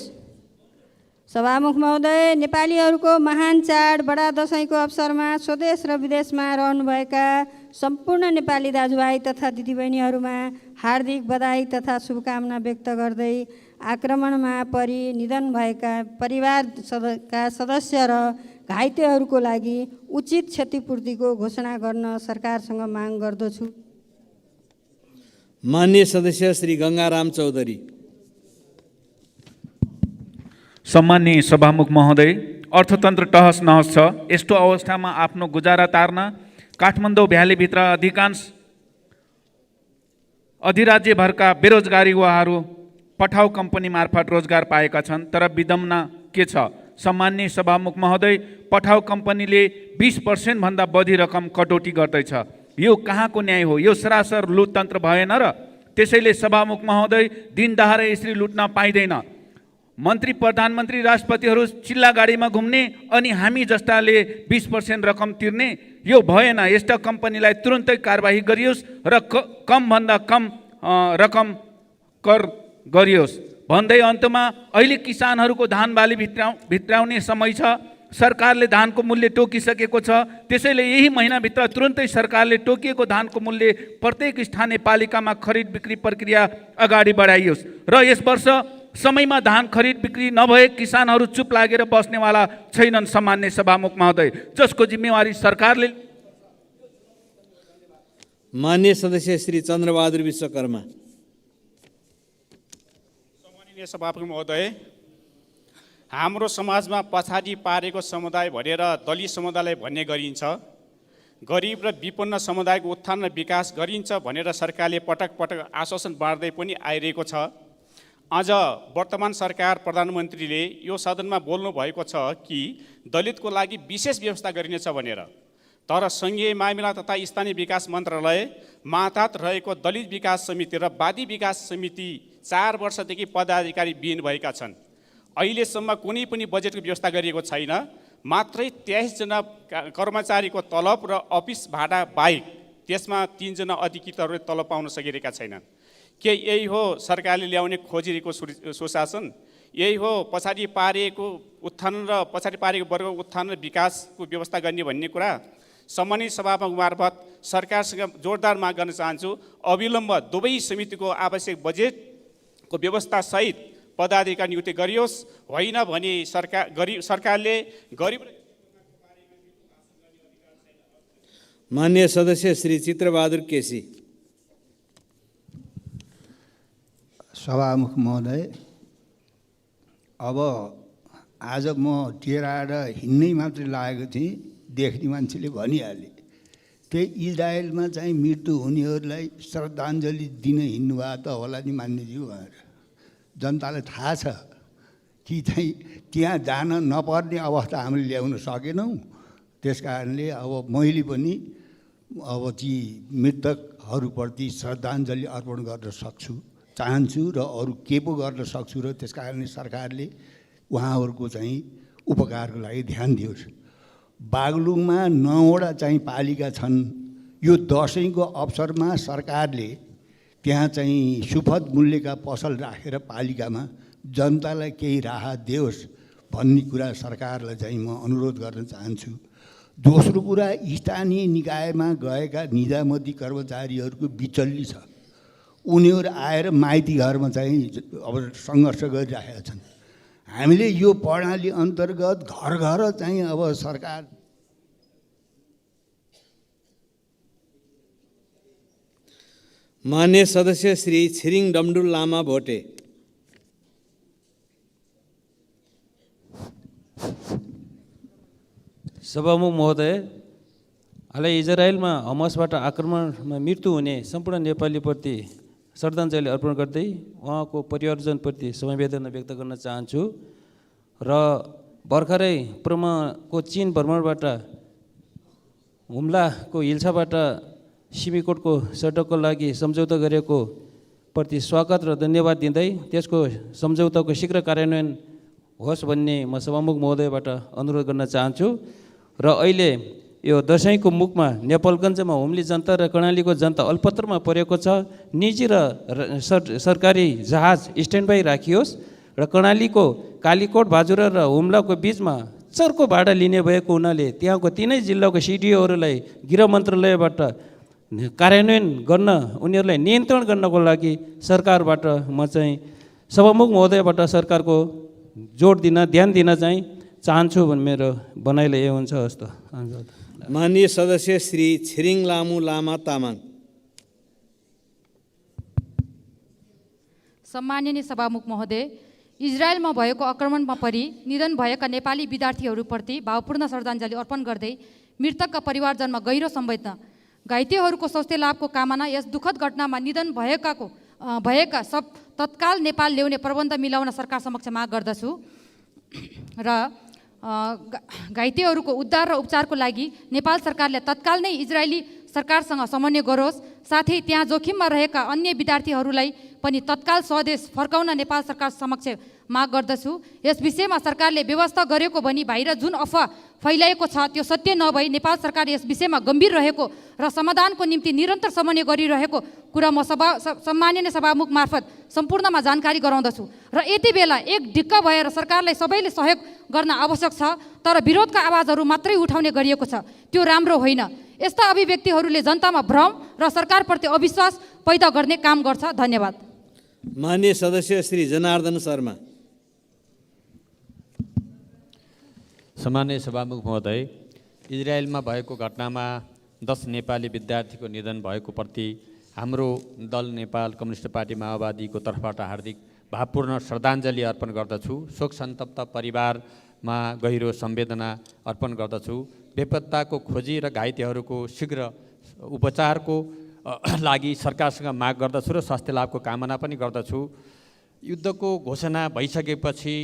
सभामुख महोदय, नेपालीहरूको महान चाड बडा दसैँको अवसरमा स्वदेश र विदेशमा रहनुभएका सम्पूर्ण नेपाली दाजुभाइ तथा दिदीबहिनीहरूमा हार्दिक बधाई तथा शुभकामना व्यक्त गर्दै आक्रमणमा परि निधन भएका परिवारका सदस्य र घाइतेहरूको लागि उचित क्षतिपूर्तिको घोषणा गर्न सरकारसँग माग गर्दछु। माननीय सदस्य श्री गङ्गाराम चौधरी। सम्माननीय सभामुख महोदय, अर्थतन्त्र तहस नहस छ। यस्तो अवस्थामा आफ्नो गुजारा तार्न काठमाडौँ भ्यालीभित्र अधिकांश अधिराज्यभरका बेरोजगारी युवाहरू पठाउ कम्पनी मार्फत रोजगार पाएका छन्। तर विडम्बना के छ? सम्माननीय सभामुख महोदय, पठाउ कम्पनीले 20% भन्दा बढी रकम कटौती गर्दैछ। यो कहाँको न्याय हो? यो सरासर लुटतन्त्र भएन र? त्यसैले सभामुख महोदय, दिन दहाडे यसरी लुट्न पाइँदैन। मन्त्री, प्रधानमन्त्री, राष्ट्रपतिहरू चिल्ला गाडीमा घुम्ने अनि हामी जस्ताले 20% रकम तिर्ने, यो भएन। यस्ता कम्पनीलाई तुरुन्तै कारबाही गरियोस् र कमभन्दा कम रकम कर गरियोस् भन्दै अन्तमा अहिले किसानहरूको धान बाली भित्राउने समय छ। सरकारले धानको मूल्य तोकिसकेको छ। त्यसैले यही महिनाभित्र तुरुन्तै सरकारले तोकिएको धानको मूल्य प्रत्येक स्थानीय पालिकामा खरिद बिक्री प्रक्रिया अगाडि बढाइयोस् र यस वर्ष समयमा धान खरिद बिक्री नभए किसानहरू चुप लागेर बस्नेवाला छैनन्। सम्मान्य सभामुख महोदय, जसको जिम्मेवारी सरकारले। माननीय सदस्य श्री चन्द्रबहादुर विश्वकर्मा। सम्माननीय सभामुख महोदय, हाम्रो समाजमा पछाडि पारेको समुदाय भनेर दलित समुदायलाई भन्ने गरिन्छ। गरिब र विपन्न समुदायको उत्थान र विकास गरिन्छ भनेर सरकारले पटक पटक आश्वासन बाँड्दै पनि आइरहेको छ। आज वर्तमान सरकार प्रधानमन्त्रीले यो सदनमा बोल्नु भएको छ कि दलितको लागि विशेष व्यवस्था गरिनेछ भनेर। तर सङ्घीय मामिला तथा स्थानीय विकास मन्त्रालय मातहत रहेको दलित विकास समिति र वादी विकास समिति 4 वर्षदेखि पदाधिकारी विहीन भएका छन्। अहिलेसम्म कुनै पनि बजेटको व्यवस्था गरिएको छैन। मात्रै 23 जना कर्मचारीको तलब र अफिस भाडा बाहेक त्यसमा 3 जना अधिकृतहरूले तलब पाउन सकिरहेका छैनन्। के यही हो सरकारले ल्याउने खोजिरहेको सुशासन? यही हो पछाडि पारिएको उत्थान र पछाडि पारेको वर्गको उत्थान र विकासको व्यवस्था गर्ने भन्ने कुरा? सम्मानित सभामुख मार्फत सरकारसँग जोरदार माग गर्न चाहन्छु, अविलम्ब दुवै समितिको आवश्यक बजेटको व्यवस्थासहित पदाधिकारी नियुक्ति गरियोस्। होइन भने सरकारले गरिब। माननीय सदस्य श्री चित्रबहादुर केसी। सभामुख महोदय, अब आज म टेराएर हिँड्नै मात्रै लागेको थिएँ, देख्ने मान्छेले भनिहाले। त्यही इजरायलमा चाहिँ मृत्यु हुनेहरूलाई श्रद्धाञ्जली दिन हिँड्नुभएको त होला नि मान्यज्यू भनेर जनतालाई थाहा छ कि चाहिँ त्यहाँ जान नपर्ने अवस्था हामीले ल्याउन सकेनौँ। त्यस कारणले अब मैले पनि अब ती मृतकहरूप्रति श्रद्धाञ्जली अर्पण गर्न चाहन्छु र अरू के पो गर्न सक्छु र त्यस कारणले सरकारले उहाँहरूको चाहिँ उपकारको लागि ध्यान दियोस्। बागलुङमा 9वटा चाहिँ पालिका छन्। यो दसैँको अवसरमा सरकारले त्यहाँ चाहिँ सुपथ मूल्यका पसल राखेर पालिकामा जनतालाई केही राहत दियोस् भन्ने कुरा सरकारलाई चाहिँ म अनुरोध गर्न चाहन्छु। दोस्रो कुरा, स्थानीय निकायमा गएका निजामती कर्मचारीहरूको बिचल्ली छ। उनीहरू आएर माइती घरमा चाहिँ अब सङ्घर्ष गरिरहेका छन्। हामीले यो प्रणाली अन्तर्गत घर घर चाहिँ अब सरकार मान्य सदस्य श्री छिरिङ डमडुल लामा भोटे। सभामुख महोदय, हालै इजरायलमा हमासबाट आक्रमणमा मृत्यु हुने सम्पूर्ण नेपालीप्रति श्रद्धाञ्जली अर्पण गर्दै उहाँको परिवारजनप्रति समवेदना व्यक्त गर्न चाहन्छु र भर्खरै प्रमाको चीन भ्रमणबाट हुम्लाको हिल्साबाट सिमीकोटको सडकको लागि सम्झौता गरेको प्रति स्वागत र धन्यवाद दिँदै त्यसको सम्झौताको शीघ्र कार्यान्वयन होस् भन्ने म सभामुख महोदयबाट अनुरोध गर्न चाहन्छु। र अहिले यो दसैँको मुखमा नेपालगञ्जमा हुम्ली जनता र कर्णालीको जनता अल्पत्रमा परेको छ। निजी र सरकारी जहाज स्ट्यान्ड बाई राखियोस् र कर्णालीको कालीकोट भाजुरा र हुम्लाको बिचमा चर्को भाडा लिने भएको हुनाले त्यहाँको तिनै जिल्लाको सिडिओहरूलाई गृह मन्त्रालयबाट कार्यान्वयन गर्न, उनीहरूलाई नियन्त्रण गर्नको लागि सरकारबाट म चाहिँ सभामुख महोदयबाट सरकारको जोड दिन, ध्यान दिन चाहिँ चाहन्छु भन्ने मेरो भनाइले यो हुन्छ। हस् त। माननीय सदस्य श्री छिरिङ लामु लामा तामाङ। सम्माननीय सभामुख महोदय, इजरायलमा भएको आक्रमणमा परि निधन भएका नेपाली विद्यार्थीहरूप्रति भावपूर्ण श्रद्धाञ्जली अर्पण गर्दै मृतकका परिवारजनमा गहिरो संवेदना, घाइतेहरूको स्वास्थ्य लाभको कामना, यस दुःखद घटनामा निधन भएका सब तत्काल नेपाल ल्याउने प्रबन्ध मिलाउन सरकार समक्ष माग गर्दछु र घाइतेहरूको उद्धार र उपचारको लागि नेपाल सरकारले तत्काल नै इजरायली सरकारसँग समन्वय गरोस्। साथै त्यहाँ जोखिममा रहेका अन्य विद्यार्थीहरूलाई पनि तत्काल स्वदेश फर्काउन नेपाल सरकार समक्ष माग गर्दछु। यस विषयमा सरकारले व्यवस्था गरेको भनी बाहिर जुन अफवाह फैलाएको छ त्यो सत्य नभई नेपाल सरकार यस विषयमा गम्भीर रहेको र समाधानको निम्ति निरन्तर समन्वय गरिरहेको कुरा म सम्माननीय सभामुख मार्फत सम्पूर्णमा जानकारी गराउँदछु र यति बेला एक ढिक्क भएर सरकारलाई सबैले सहयोग गर्न आवश्यक छ, तर विरोधका आवाजहरू मात्रै उठाउने गरिएको छ, त्यो राम्रो होइन। यस्ता अभिव्यक्तिहरूले जनतामा भ्रम र सरकारप्रति अविश्वास पैदा गर्ने काम गर्छ। धन्यवाद। माननीय सदस्य श्री जनार्दन शर्मा। सम्माननीय सभामुख महोदय, इजरायलमा भएको घटनामा 10 नेपाली विद्यार्थीको निधन भएको प्रति हाम्रो दल नेपाल कम्युनिस्ट पार्टी माओवादीको तर्फबाट हार्दिक भावपूर्ण श्रद्धाञ्जली अर्पण गर्दछु। शोक सन्तप्त परिवारमा गहिरो संवेदना अर्पण गर्दछु। बेपत्ताको खोजी र घाइतेहरूको शीघ्र उपचारको लागि सरकारसँग माग गर्दछु र स्वास्थ्य लाभको कामना पनि गर्दछु। युद्धको घोषणा भइसकेपछि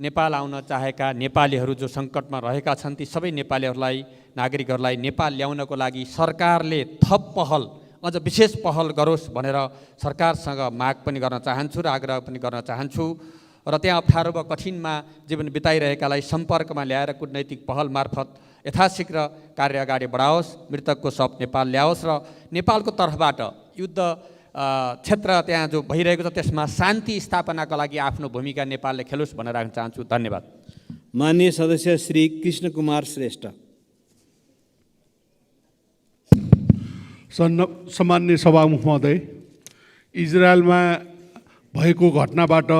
नेपाल आउन चाहेका नेपालीहरू जो सङ्कटमा रहेका छन् ती सबै नेपालीहरूलाई, नागरिकहरूलाई नेपाल ल्याउनको लागि सरकारले थप पहल, अझ विशेष पहल गरोस् भनेर सरकारसँग माग पनि गर्न चाहन्छु र आग्रह पनि गर्न चाहन्छु र त्यहाँ अप्ठ्यारो वा कठिनमा जीवन बिताइरहेकालाई सम्पर्कमा ल्याएर कूटनैतिक पहल मार्फत यथाशीघ्र कार्य अगाडि बढाओस्, मृतकको शव नेपाल ल्याओस् र नेपालको तर्फबाट युद्ध क्षेत्र त्यहाँ जो भइरहेको छ त्यसमा शान्ति स्थापनाका लागि आफ्नो भूमिका नेपालले खेलोस् भनेर राख्न चाहन्छु। धन्यवाद। माननीय सदस्य श्री कृष्ण कुमार श्रेष्ठ। सम्माननीय सभामुख महोदय, इजरायलमा भएको घटनाबाट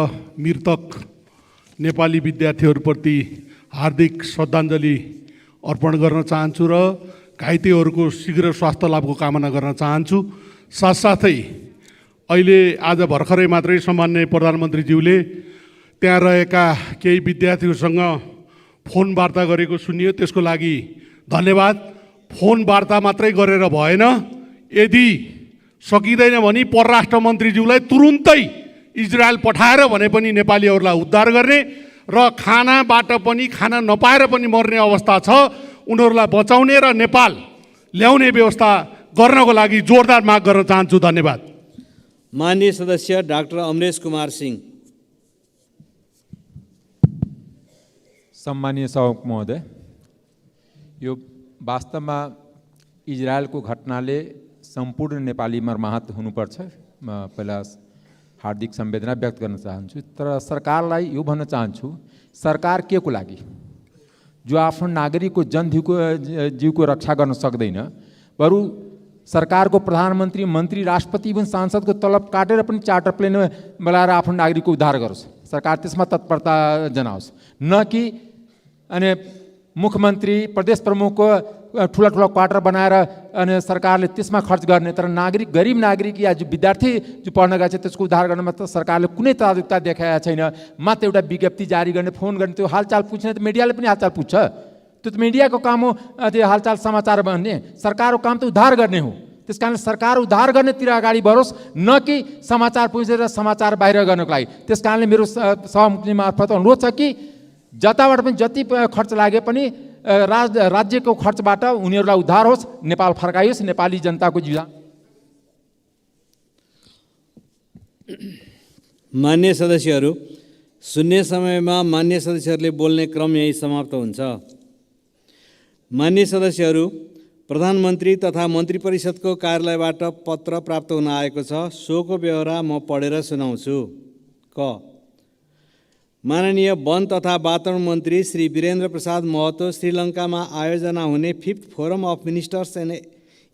मृतक नेपाली विद्यार्थीहरूप्रति हार्दिक श्रद्धाञ्जली अर्पण गर्न चाहन्छु र घाइतेहरूको शीघ्र स्वास्थ्य लाभको कामना गर्न चाहन्छु। साथसाथै अहिले आज भर्खरै मात्रै सम्माननीय प्रधानमन्त्रीज्यूले त्यहाँ रहेका केही विद्यार्थीहरूसँग फोन वार्ता गरेको सुनियो, त्यसको लागि धन्यवाद। फोन वार्ता मात्रै गरेर भएन, यदि सकिँदैन भने परराष्ट्र मन्त्रीज्यूलाई तुरुन्तै इजरायल पठाएर भने पनि नेपालीहरूलाई उद्धार गर्ने र खानाबाट पनि खाना नपाएर पनि मर्ने अवस्था छ, उनीहरूलाई बचाउने र नेपाल ल्याउने व्यवस्था गर्नको लागि जोरदार माग गर्न चाहन्छु। धन्यवाद। माननीय सदस्य डाक्टर अमरेश कुमार सिंह। सम्मानीय सभामुख महोदय, यो वास्तवमा इजरायलको घटनाले सम्पूर्ण नेपाली मर्माहत हुनुपर्छ। म पहिला हार्दिक संवेदना व्यक्त गर्न चाहन्छु। तर सरकारलाई यो भन्न चाहन्छु, सरकार के को लागि जो आफ्नो नागरिकको जीवको रक्षा गर्न सक्दैन, बरु सरकारको प्रधानमन्त्री, मन्त्री, राष्ट्रपति एवं सांसदको तलब काटेर पनि चार्टर प्लेन बोलाएर आफ्नो नागरिकको उद्धार गरोस्। सरकार त्यसमा तत्परता जनाओस्, न कि अनि मुख्यमन्त्री, प्रदेश प्रमुखको ठुला ठुला क्वार्टर बनाएर अनि सरकारले त्यसमा खर्च गर्ने, तर नागरिक, गरिब नागरिक या जो विद्यार्थी जो पढ्न गएको छ त्यसको उद्धार गर्नमा त सरकारले कुनै तात्विकता देखाएको छैन। मात्र एउटा विज्ञप्ति जारी गर्ने, फोन गर्ने, त्यो हालचाल पुछ्ने त मिडियाले पनि हालचाल पुग्छ, त्यो त मिडियाको काम हो। त्यो हालचाल समाचार भन्ने, सरकारको काम त उद्धार गर्ने हो। त्यस कारण सरकार उद्धार गर्नेतिर अगाडि बढोस्, न कि समाचार पुछेर समाचार बाहिर गर्नको लागि। त्यस कारणले मेरो सभामुखजी मार्फत अनुरोध छ कि जताबाट पनि जति खर्च लागे पनि राज्यको खर्चबाट उनीहरूलाई उद्धार होस्, नेपाल फर्काइयोस्, नेपाली जनताको जीवन। मान्य सदस्यहरू, शून्य समयमा मान्य सदस्यहरूले बोल्ने क्रम यही समाप्त हुन्छ। मान्य सदस्यहरू, प्रधानमन्त्री तथा मन्त्री परिषदको कार्यालयबाट पत्र प्राप्त हुन आएको छ, सोको ब्यहोरा म पढेर सुनाउँछु। क, माननीय वन तथा वातावरण मन्त्री श्री वीरेन्द्र प्रसाद महतो श्रीलङ्कामा आयोजना हुने 5th forum of ministers and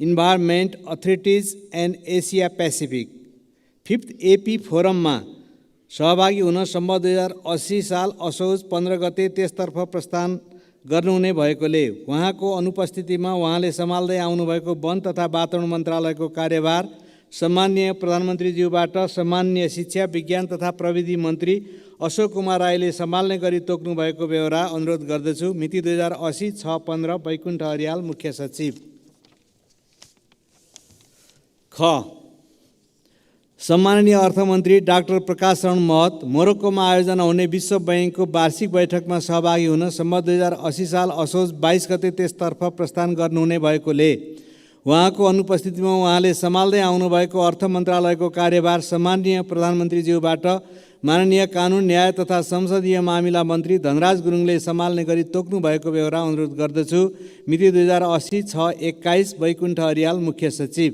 environment authorities and Asia Pacific 5th AP फोरममा सहभागी हुन सम्बन्ध 2080 साल असोज 15 गते त्यसतर्फ प्रस्थान गर्नुहुने भएकोले उहाँको अनुपस्थितिमा उहाँले सम्हाल्दै आउनुभएको वन तथा वातावरण मन्त्रालयको कार्यभार सम्माननीय प्रधानमन्त्रीज्यूबाट सम्माननीय शिक्षा, विज्ञान तथा प्रविधि मन्त्री अशोक कुमार राईले सम्हाल्ने गरी तोक्नु भएको बेहोरा अनुरोध गर्दछु। मिति 2080-6-15 वैकुण्ठ अर्याल, मुख्य सचिव। ख, सम्माननीय अर्थमन्त्री डाक्टर प्रकाश शरण महत मोरक्कोमा आयोजना हुने विश्व बैंकको वार्षिक बैठकमा सहभागी हुन सम्बन्ध 2080 साल असोज 22 गते त्यसतर्फ प्रस्थान गर्नुहुने भएकोले उहाँको अनुपस्थितिमा उहाँले सम्हाल्दै आउनुभएको अर्थ मन्त्रालयको कार्यभार सम्माननीय प्रधानमन्त्रीज्यूबाट माननीय कानुन, न्याय तथा संसदीय मामिला मन्त्री धनराज गुरुङले सम्हाल्ने गरी तोक्नु भएको बेहोरा अनुरोध गर्दछु। मिति 2080-6-21 वैकुण्ठ अर्याल, मुख्य सचिव।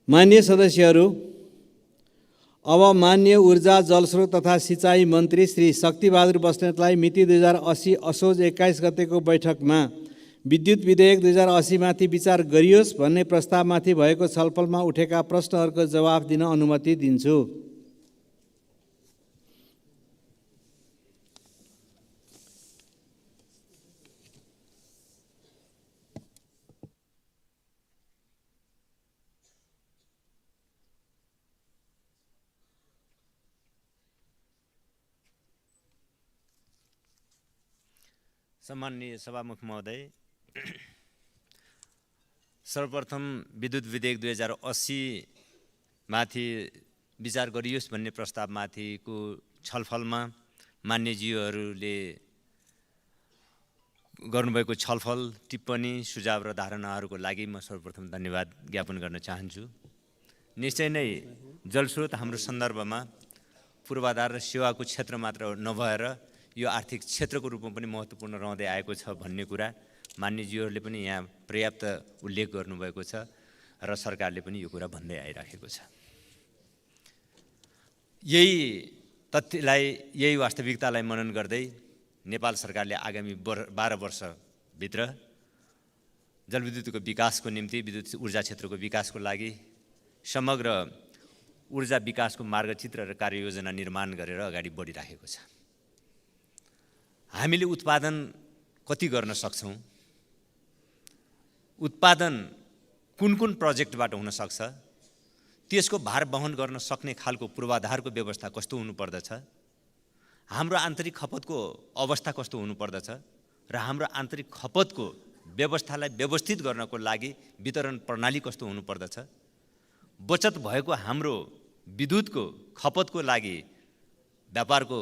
मान्य सदस्यहरू, अब मान्य ऊर्जा, जलस्रोत तथा सिँचाइ मन्त्री श्री शक्तिबहादुर बस्नेतलाई मिति 2080 असोज 21 गतेको बैठकमा विद्युत विधेयक 2080 माथि विचार गरियोस् भन्ने प्रस्तावमाथि भएको छलफलमा उठेका प्रश्नहरूको जवाफ दिन अनुमति दिन्छु। सम्माननीय सभामुख महोदय, सर्वप्रथम विद्युत विधेयक 2080 माथि विचार गरियोस् भन्ने प्रस्तावमाथिको छलफलमा मान्यज्यूहरूले गर्नुभएको छलफल, टिप्पणी, सुझाव र धारणाहरूको लागि म सर्वप्रथम धन्यवाद ज्ञापन गर्न चाहन्छु। निश्चय नै जलस्रोत हाम्रो सन्दर्भमा पूर्वाधार र सेवाको क्षेत्र मात्र नभएर यो आर्थिक क्षेत्रको रूपमा पनि महत्त्वपूर्ण रहँदै आएको छ भन्ने कुरा मान्यज्यूहरूले पनि यहाँ पर्याप्त उल्लेख गर्नुभएको छ र सरकारले पनि यो कुरा भन्दै आइराखेको छ। यही तथ्यलाई, यही वास्तविकतालाई मनन गर्दै नेपाल सरकारले आगामी 12 वर्षभित्र जलविद्युतको विकासको निम्ति, विद्युत ऊर्जा क्षेत्रको विकासको लागि समग्र ऊर्जा विकासको मार्गचित्र र कार्ययोजना निर्माण गरेर अगाडि बढिराखेको छ। हामीले उत्पादन कति गर्न सक्छौँ, उत्पादन कुन कुन प्रोजेक्टबाट हुन सक्छ, त्यसको भार वहन गर्न सक्ने खालको पूर्वाधारको व्यवस्था कस्तो हुनुपर्दछ, हाम्रो आन्तरिक खपतको अवस्था कस्तो हुनुपर्दछ र हाम्रो आन्तरिक खपतको व्यवस्थालाई व्यवस्थित गर्नको लागि वितरण प्रणाली कस्तो हुनुपर्दछ, बचत भएको हाम्रो विद्युतको खपतको लागि व्यापारको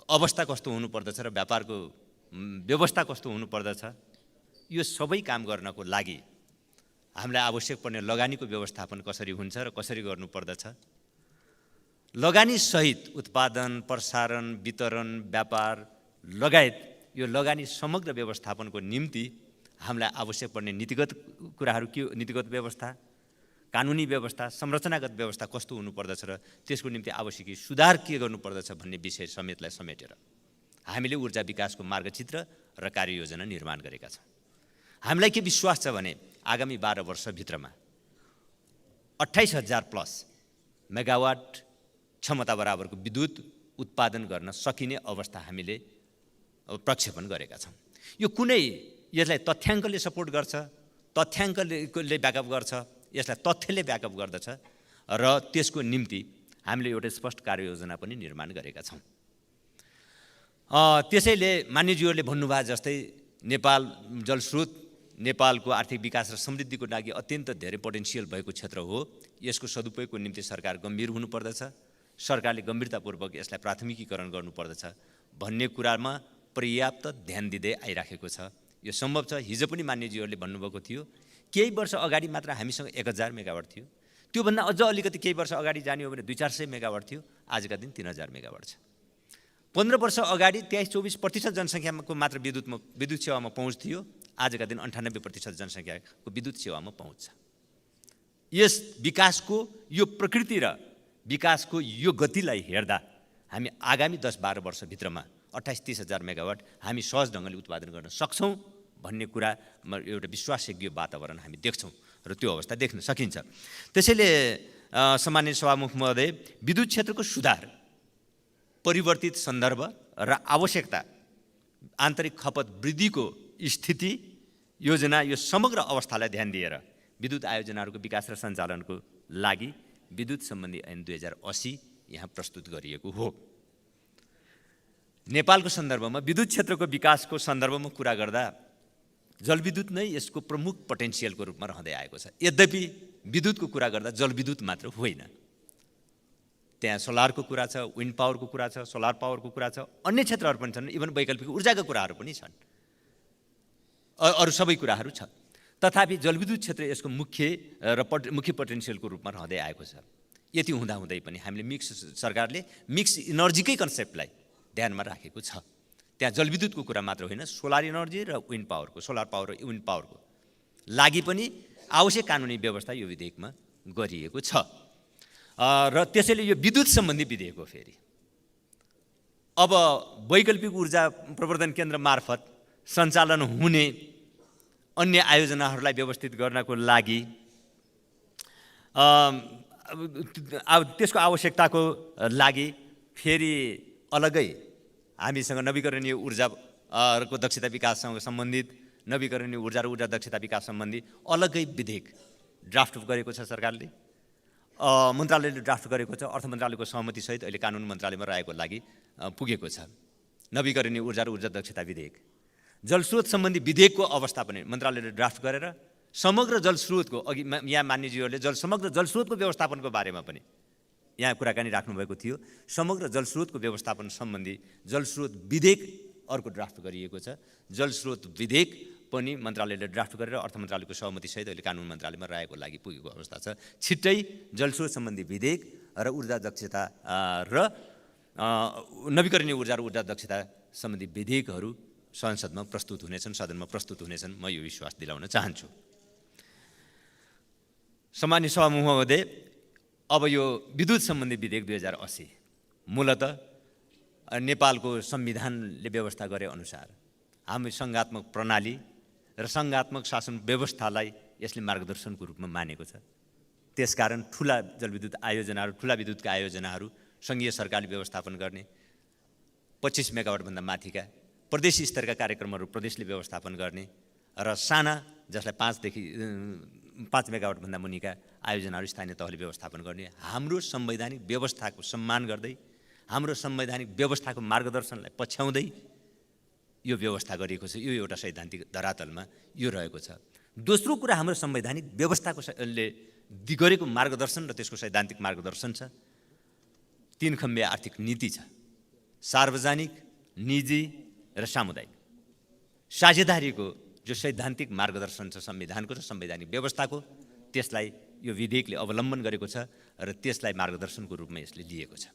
अवस्था कस्तो हुनुपर्दछ र व्यापारको व्यवस्था कस्तो हुनुपर्दछ, यो सबै काम गर्नको लागि हामीलाई आवश्यक पर्ने लगानीको व्यवस्थापन कसरी हुन्छ र कसरी गर्नुपर्दछ, लगानी सहित उत्पादन, प्रसारण, वितरण, व्यापार लगायत यो लगानी समग्र व्यवस्थापनको निम्ति हामीलाई आवश्यक पर्ने नीतिगत कुराहरू के, नीतिगत व्यवस्था, कानुनी व्यवस्था, संरचनागत व्यवस्था कस्तो हुनुपर्दछ र त्यसको निम्ति आवश्यक सुधार के गर्नुपर्दछ भन्ने विषय समेतलाई समेटेर हामीले ऊर्जा विकासको मार्गचित्र र कार्ययोजना निर्माण गरेका छौँ। हामीलाई के विश्वास छ भने आगामी 12 वर्षभित्रमा 28,000 प्लस मेगावाट क्षमता बराबरको विद्युत उत्पादन गर्न सकिने अवस्था हामीले प्रक्षेपण गरेका छौँ। यो कुनै यसलाई तथ्याङ्कले सपोर्ट गर्छ, तथ्याङ्कले ब्याकअप गर्छ, यसलाई तथ्यले ब्याकअप गर्दछ र त्यसको निम्ति हामीले एउटा स्पष्ट कार्ययोजना पनि निर्माण गरेका छौँ। त्यसैले मान्यज्यूहरूले भन्नुभयो जस्तै नेपाल जलस्रोत नेपालको आर्थिक विकास र समृद्धिको लागि अत्यन्त धेरै पोटेन्सियल भएको क्षेत्र हो। यसको सदुपयोगको निम्ति सरकार गम्भीर हुनुपर्दछ, सरकारले गम्भीरतापूर्वक यसलाई प्राथमिकीकरण गर्नुपर्दछ भन्ने कुरामा पर्याप्त ध्यान दिँदै आइराखेको छ। यो सम्भव छ। हिजो पनि मान्यज्यूहरूले भन्नुभएको थियो केही वर्ष अगाडि मात्र हामीसँग 1000 मेगावाट थियो, त्योभन्दा अझ अलिकति केही वर्ष अगाडि जाने हो भने 200-400 मेगावाट थियो, आजका दिन 3000 मेगावाट छ। 15 वर्ष अगाडि 23-24% जनसङ्ख्याको मात्र विद्युत सेवामा पहुँच थियो, आजका दिन 98% जनसङ्ख्याको विद्युत सेवामा पहुँच छ। यस विकासको यो प्रकृति र विकासको यो गतिलाई हेर्दा हामी आगामी 10-12 वर्षभित्रमा 28-30,000 मेगावाट हामी सहज ढङ्गले उत्पादन गर्न सक्छौँ भन्ने कुरामा एउटा विश्वासयोग्य वातावरण हामी देख्छौँ र त्यो अवस्था देख्न सकिन्छ। त्यसैले सम्माननीय सभामुख महोदय, विद्युत क्षेत्रको सुधार, परिवर्तित सन्दर्भ र आवश्यकता, आन्तरिक खपत वृद्धिको स्थिति योजना, यो समग्र अवस्थालाई ध्यान दिएर विद्युत आयोजनाहरूको विकास र सञ्चालनको लागि विद्युत सम्बन्धी ऐन 2080 यहाँ प्रस्तुत गरिएको हो। नेपालको सन्दर्भमा विद्युत क्षेत्रको विकासको सन्दर्भमा कुरा गर्दा जलविद्युत नै यसको प्रमुख पोटेन्सियलको रूपमा रहँदै आएको छ। यद्यपि विद्युतको कुरा गर्दा जलविद्युत मात्र होइन, त्यहाँ सोलरको कुरा छ, विन्ड पावरको कुरा छ, सोलर पावरको कुरा छ, अन्य क्षेत्रहरू पनि छन्, इभन वैकल्पिक ऊर्जाका कुराहरू पनि छन्, अरू सबै कुराहरू छ। तथापि जलविद्युत क्षेत्र यसको मुख्य पोटेन्सियलको रूपमा रहँदै आएको छ। यति हुँदाहुँदै पनि हामीले सरकारले मिक्स इनर्जीकै कन्सेप्टलाई ध्यानमा राखेको छ। त्यहाँ जलविद्युतको कुरा मात्र होइन, सोलर इनर्जी र विन्ड पावरको, सोलर पावर र विन्ड पावरको लागि पनि आवश्यक कानुनी व्यवस्था यो विधेयकमा गरिएको छ। र त्यसैले यो विद्युत सम्बन्धी विधेयक हो। फेरि अब वैकल्पिक ऊर्जा प्रवर्धन केन्द्र मार्फत सञ्चालन हुने अन्य आयोजनाहरूलाई व्यवस्थित गर्नको लागि त्यसको आवश्यकताको लागि फेरि अलगै हामीसँग नवीकरणीय ऊर्जाको दक्षता विकाससँग सम्बन्धित, नवीकरणीय ऊर्जा र ऊर्जा दक्षता विकास सम्बन्धी अलगै विधेयक ड्राफ्ट गरेको छ सरकारले, मन्त्रालयले ड्राफ्ट गरेको छ। अर्थ मन्त्रालयको सहमतिसहित अहिले कानुन मन्त्रालयमा रहेको लागि पुगेको छ नवीकरणीय ऊर्जा र ऊर्जा दक्षता विधेयक। जलस्रोत सम्बन्धी विधेयकको अवस्था पनि मन्त्रालयले ड्राफ्ट गरेर समग्र जलस्रोतको, अघि यहाँ मान्यज्यूहरूले समग्र जलस्रोतको व्यवस्थापनको बारेमा पनि यहाँ कुराकानी राख्नुभएको थियो। समग्र जलस्रोतको व्यवस्थापन सम्बन्धी जलस्रोत विधेयक अर्को ड्राफ्ट गरिएको छ। जलस्रोत विधेयक पनि मन्त्रालयले ड्राफ्ट गरेर अर्थ मन्त्रालयको सहमतिसहित अहिले कानुन मन्त्रालयमा रहेको लागि पुगेको अवस्था छ। छिट्टै जलस्रोत सम्बन्धी विधेयक र ऊर्जा दक्षता र नवीकरणीय ऊर्जा र ऊर्जा दक्षता सम्बन्धी विधेयकहरू संसदमा प्रस्तुत हुनेछन्, सदनमा प्रस्तुत हुनेछन्, म यो विश्वास दिलाउन चाहन्छु। सम्माननीय सभामुख महोदय, अब यो विद्युत सम्बन्धी विधेयक 2080 मूलतः नेपालको संविधानले व्यवस्था गरे अनुसार हामी सङ्घात्मक प्रणाली र सङ्घात्मक शासन व्यवस्थालाई यसले मार्गदर्शनको रूपमा मानेको छ। त्यसकारण ठुला जलविद्युत आयोजनाहरू, ठुला विद्युतका आयोजनाहरू सङ्घीय सरकारले व्यवस्थापन गर्ने, 25 मेगावाटभन्दा माथिका प्रदेश स्तरका कार्यक्रमहरू प्रदेशले व्यवस्थापन गर्ने र साना जसलाई 5 मेगावाटभन्दा मुनिका आयोजनाहरू स्थानीय तहले व्यवस्थापन गर्ने, हाम्रो संवैधानिक व्यवस्थाको सम्मान गर्दै, हाम्रो संवैधानिक व्यवस्थाको मार्गदर्शनलाई पछ्याउँदै यो व्यवस्था गरिएको छ। यो एउटा सैद्धान्तिक धरातलमा यो रहेको छ। दोस्रो कुरा, हाम्रो संवैधानिक व्यवस्थाको गरेको मार्गदर्शन र त्यसको सैद्धान्तिक मार्गदर्शन छ। 3 खम्बे आर्थिक नीति छ, सार्वजनिक, निजी र सामुदायिक। साझेदारीको जो सैद्धान्तिक मार्गदर्शन छ संविधानको र संवैधानिक व्यवस्थाको, त्यसलाई यो विधेयकले अवलम्बन गरेको छ र त्यसलाई मार्गदर्शनको रूपमा यसले लिएको छ।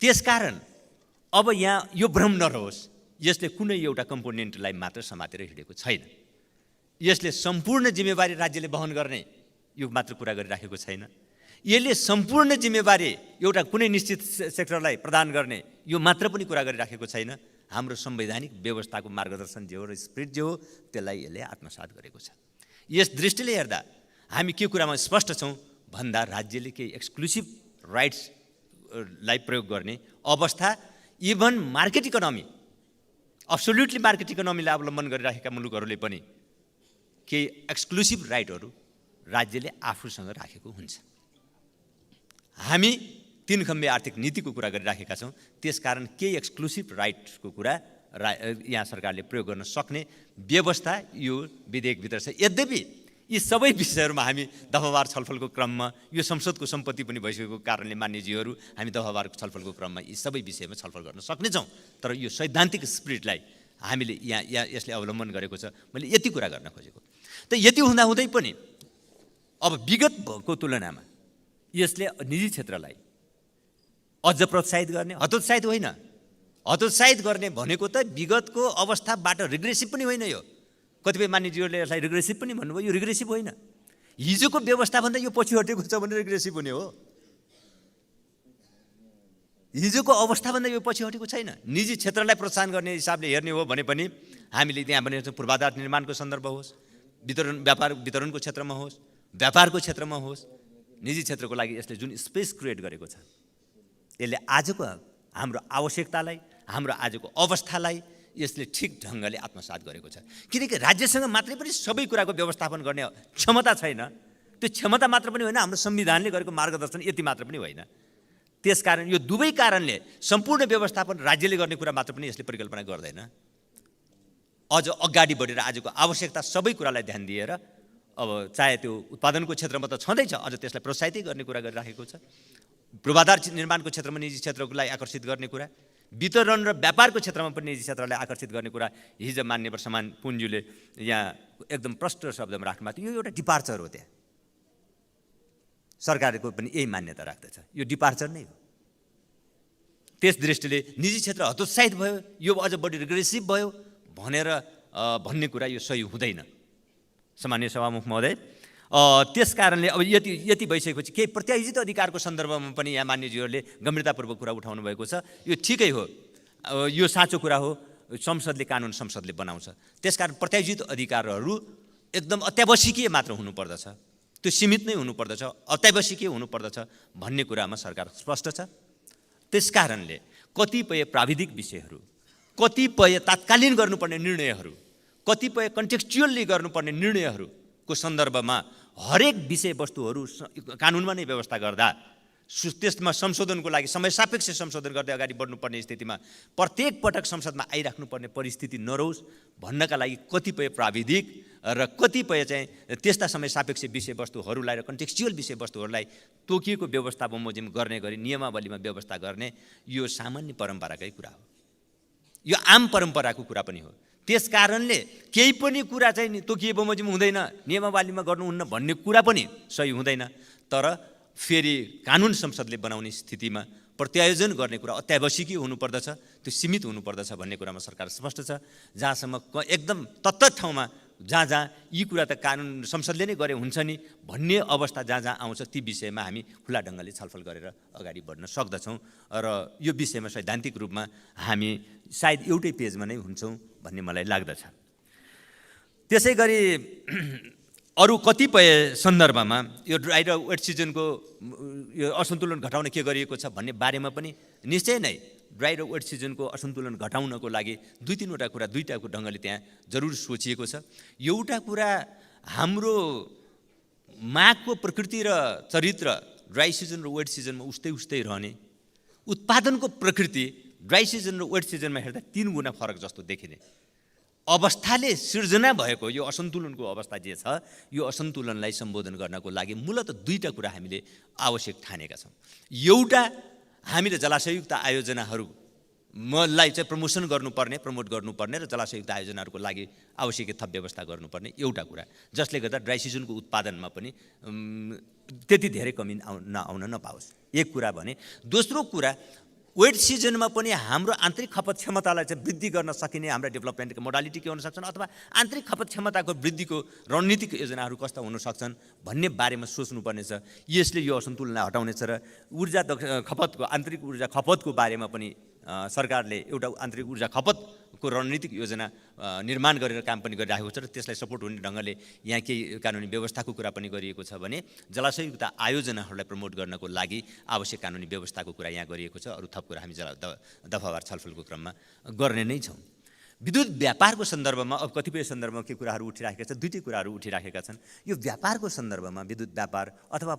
त्यसकारण अब यहाँ यो भ्रम नरहोस्, यसले कुनै एउटा कम्पोनेन्टलाई मात्र समातेर हिँडेको छैन। यसले सम्पूर्ण जिम्मेवारी राज्यले वहन गर्ने यो मात्र कुरा गरिराखेको छैन। यसले सम्पूर्ण जिम्मेवारी एउटा कुनै निश्चित सेक्टरलाई प्रदान गर्ने यो मात्र पनि कुरा गरिराखेको छैन। हाम्रो संवैधानिक व्यवस्थाको मार्गदर्शन जे हो र स्पिरिट जे हो त्यसलाई यसले आत्मसात गरेको छ। यस दृष्टिले हेर्दा हामी के कुरामा स्पष्ट छौँ भन्दा राज्यले केही एक्सक्लुसिभ राइट्सलाई प्रयोग गर्ने अवस्था even market economy absolutely market इकोनोमीलाई अवलम्बन गरिराखेका मुलुकहरूले पनि केही एक्सक्लुसिभ राइटहरू राज्यले आफूसँग राखेको हुन्छ। हामी 3 खम्बे आर्थिक नीतिको कुरा गरिराखेका छौँ, त्यसकारण केही एक्सक्लुसिभ राइटको कुरा यहाँ सरकारले प्रयोग गर्न सक्ने व्यवस्था यो विधेयकभित्र छ। यद्यपि यी सबै विषयहरूमा हामी दफावार छलफलको क्रममा यो संसदको सम्पत्ति पनि भइसकेको कारणले मान्यज्यूहरू हामी दफावारको छलफलको क्रममा यी सबै विषयमा छलफल गर्न सक्नेछौँ। तर यो सैद्धान्तिक स्पिरिटलाई हामीले यहाँ यसले अवलम्बन गरेको छ। मैले यति कुरा गर्न खोजेको। त यति हुँदाहुँदै पनि अब विगतको तुलनामा यसले निजी क्षेत्रलाई अझ प्रोत्साहित गर्ने, हतोत्साहित होइन, हतोत्साहित गर्ने भनेको त विगतको अवस्थाबाट रिग्रेसिभ पनि होइन। यो कतिपय मान्यज्यूहरूले यसलाई रिग्रेसिभ पनि भन्नुभयो, यो रिग्रेसिभ होइन। हिजोको व्यवस्थाभन्दा यो पछि हटेको छ भने रिग्रेसिभ हुने हो। हिजोको अवस्थाभन्दा यो पछि हटेको छैन। निजी क्षेत्रलाई प्रोत्साहन गर्ने हिसाबले हेर्ने हो भने पनि हामीले त्यहाँ भने पूर्वाधार निर्माणको सन्दर्भ होस्, व्यापार वितरणको क्षेत्रमा होस्, व्यापारको क्षेत्रमा होस्, निजी क्षेत्रको लागि यसले जुन स्पेस क्रिएट गरेको छ यसले आजको हाम्रो आवश्यकतालाई, हाम्रो आजको अवस्थालाई यसले ठिक ढङ्गले आत्मसात गरेको छ। किनकि राज्यसँग मात्रै पनि सबै कुराको व्यवस्थापन गर्ने क्षमता छैन। त्यो क्षमता मात्र पनि होइन, हाम्रो संविधानले गरेको मार्गदर्शन यति मात्र पनि होइन। त्यसकारण यो दुवै कारणले सम्पूर्ण व्यवस्थापन राज्यले गर्ने कुरा मात्र पनि यसले परिकल्पना गर्दैन। अझ अगाडि बढेर आजको आवश्यकता सबै कुरालाई ध्यान दिएर अब चाहे त्यो उत्पादनको क्षेत्रमा त छँदैछ, अझ त्यसलाई प्रोत्साहित गर्ने कुरा गरिराखेको छ। पूर्वाधार निर्माणको क्षेत्रमा निजी क्षेत्रलाई आकर्षित गर्ने कुरा, वितरण र व्यापारको क्षेत्रमा पनि निजी क्षेत्रलाई आकर्षित गर्ने कुरा हिजो मान्य वर्षमान पुन्जुले यहाँ एकदम प्रष्ट शब्दमा राख्नुभएको थियो। यो एउटा डिपार्चर हो। त्यहाँ सरकारको पनि यही मान्यता राख्दछ, यो डिपार्चर नै हो। त्यस दृष्टिले निजी क्षेत्र हतोत्साहित भयो, यो अझ बढी रिग्रेसिभ भयो भन्ने कुरा यो सही हुँदैन सामान्य सभामुख महोदय। त्यस कारणले अब यति भइसकेपछि केही प्रत्यायोजित अधिकारको सन्दर्भमा पनि यहाँ मान्यज्यूहरूले गम्भीरतापूर्वक कुरा उठाउनु भएको छ। यो ठिकै हो, यो साँचो कुरा हो। संसदले कानुन संसदले बनाउँछ, त्यसकारण प्रत्यायोजित अधिकारहरू एकदम अत्यावश्यकीय मात्र हुनुपर्दछ, त्यो सीमित नै हुनुपर्दछ, अत्यावश्यकीय हुनुपर्दछ भन्ने कुरामा सरकार स्पष्ट छ। त्यसकारणले कतिपय प्राविधिक विषयहरू, कतिपय तात्कालीन गर्नुपर्ने निर्णयहरू, कतिपय कन्टेक्चुअल्ली गर्नुपर्ने निर्णयहरूको सन्दर्भमा हरेक विषयवस्तुहरू कानुनमा नै व्यवस्था गर्दा त्यसमा संशोधनको लागि समय सापेक्ष संशोधन गर्दै अगाडि बढ्नुपर्ने स्थितिमा प्रत्येक पटक संसदमा आइराख्नुपर्ने परिस्थिति नरहोस् भन्नका लागि कतिपय प्राविधिक र कतिपय चाहिँ त्यस्ता समय सापेक्ष विषयवस्तुहरूलाई र कन्टेक्चुअल विषयवस्तुहरूलाई तोकिएको व्यवस्था बमोजिम गर्ने गरी नियमावलीमा व्यवस्था गर्ने यो सामान्य परम्पराकै कुरा हो। यो आम परम्पराको कुरा पनि हो। त्यस कारणले केही पनि कुरा चाहिँ तोकिए बमोजिम हुँदैन, नियमावलीमा गर्नुहुन्न भन्ने कुरा पनि सही हुँदैन। तर फेरि कानुन संसदले बनाउने स्थितिमा प्रत्यायोजन गर्ने कुरा अत्यावश्यकीय हुनुपर्दछ, त्यो सीमित हुनुपर्दछ भन्ने कुरामा सरकार स्पष्ट छ। जहाँसम्म एकदम तत्त ठाउँमा जहाँ यी कुरा त कानुन संसदले नै गरे हुन्छ नि भन्ने अवस्था जहाँ आउँछ ती विषयमा हामी खुला ढङ्गले छलफल गरेर अगाडि बढ्न सक्दछौँ र यो विषयमा सैद्धान्तिक रूपमा हामी सायद एउटै पेजमा नै हुन्छौँ भन्ने मलाई लाग्दछ। त्यसै गरी अरू कतिपय सन्दर्भमा यो ड्राई र वेट सिजनको यो असन्तुलन घटाउन के गरिएको छ भन्ने बारेमा पनि निश्चय नै ड्राई र वेट सिजनको असन्तुलन घटाउनको लागि दुईवटा ढङ्गले त्यहाँ जरुर सोचिएको छ। एउटा कुरा हाम्रो मागको प्रकृति र चरित्र ड्राई सिजन र वेट सिजनमा उस्तै रहने, उत्पादनको प्रकृति ड्राई सिजन र वेट सिजनमा हेर्दा 3 गुणा फरक जस्तो देखिने अवस्थाले सिर्जना भएको यो असन्तुलनको अवस्था जे छ यो असन्तुलनलाई सम्बोधन गर्नको लागि मूलतः 2टा कुरा हामीले आवश्यक ठानेका छौँ। एउटा हामीले जलाशययुक्त आयोजनाहरूलाई चाहिँ प्रमोट गर्नुपर्ने र जलाशययुक्त आयोजनाहरूको लागि आवश्यक थप व्यवस्था गर्नुपर्ने एउटा कुरा, जसले गर्दा ड्राई सिजनको उत्पादनमा पनि त्यति धेरै कमी नआउन नपाओस्। एक कुरा भने। दोस्रो कुरा वेट सिजनमा पनि हाम्रो आन्तरिक खपत क्षमतालाई चाहिँ वृद्धि गर्न सकिने हाम्रा डेभलपमेन्टको मोडालिटी के हुन सक्छन् अथवा आन्तरिक खपत क्षमताको वृद्धिको रणनीतिक योजनाहरू कस्ता हुन सक्छन् भन्ने बारेमा सोच्नुपर्नेछ। यसले यो असन्तुलनलाई हटाउनेछ र ऊर्जा खपतको आन्तरिक ऊर्जा खपतको बारेमा पनि सरकारले एउटा आन्तरिक ऊर्जा खपतको रणनीतिक योजना निर्माण गरेर काम पनि गरिरहेको छ र त्यसलाई सपोर्ट हुने ढङ्गले यहाँ केही कानुनी व्यवस्थाको कुरा पनि गरिएको छ भने जलाशययुक्त आयोजनाहरूलाई प्रमोट गर्नको लागि आवश्यक कानुनी व्यवस्थाको कुरा यहाँ गरिएको छ। अरू थप कुरा हामी दफावार छलफलको क्रममा गर्ने नै छौँ। विद्युत व्यापारको सन्दर्भमा अब कतिपय सन्दर्भमा के कुराहरू उठिराखेका छन्, दुईटै कुराहरू उठिराखेका छन्। यो व्यापारको सन्दर्भमा विद्युत व्यापार अथवा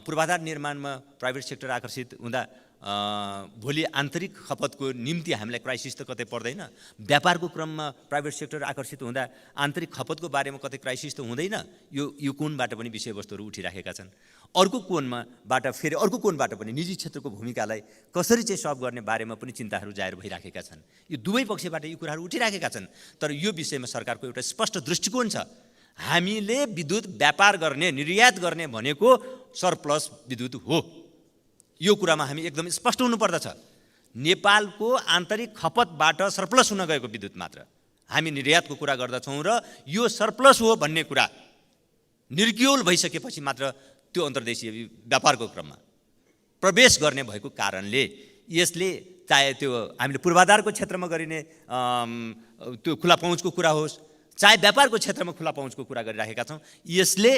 पूर्वाधार निर्माणमा प्राइभेट सेक्टर आकर्षित हुँदा भोलि आन्तरिक खपतको निम्ति हामीलाई क्राइसिस त कतै पर्दैन। व्यापारको क्रममा प्राइभेट सेक्टर आकर्षित हुँदा आन्तरिक खपतको बारेमा कतै क्राइसिस त हुँदैन। यो कोणबाट पनि विषयवस्तुहरू उठिराखेका छन्। अर्को कोणबाट पनि निजी क्षेत्रको भूमिकालाई कसरी चाहिँ सल्भ गर्ने बारेमा पनि चिन्ताहरू जाहेर भइराखेका छन्। यो दुवै पक्षबाट यी कुराहरू उठिराखेका छन्। तर यो विषयमा सरकारको एउटा स्पष्ट दृष्टिकोण छ। हामीले विद्युत व्यापार गर्ने, निर्यात गर्ने भनेको सरप्लस विद्युत हो। यो कुरामा हामी एकदम स्पष्ट हुनुपर्दछ। नेपालको आन्तरिक खपतबाट सरप्लस हुन गएको विद्युत मात्र हामी निर्यातको कुरा गर्दछौँ र यो सरप्लस हो भन्ने कुरा निर्क्युल भइसकेपछि मात्र त्यो अन्तर्देशीय व्यापारको क्रममा प्रवेश गर्ने भएको कारणले यसले चाहे त्यो हामीले पूर्वाधारको क्षेत्रमा गरिने त्यो खुला पहुँचको कुरा होस्, चाहे व्यापारको क्षेत्रमा खुला पहुँचको कुरा गरिराखेका छौँ, यसले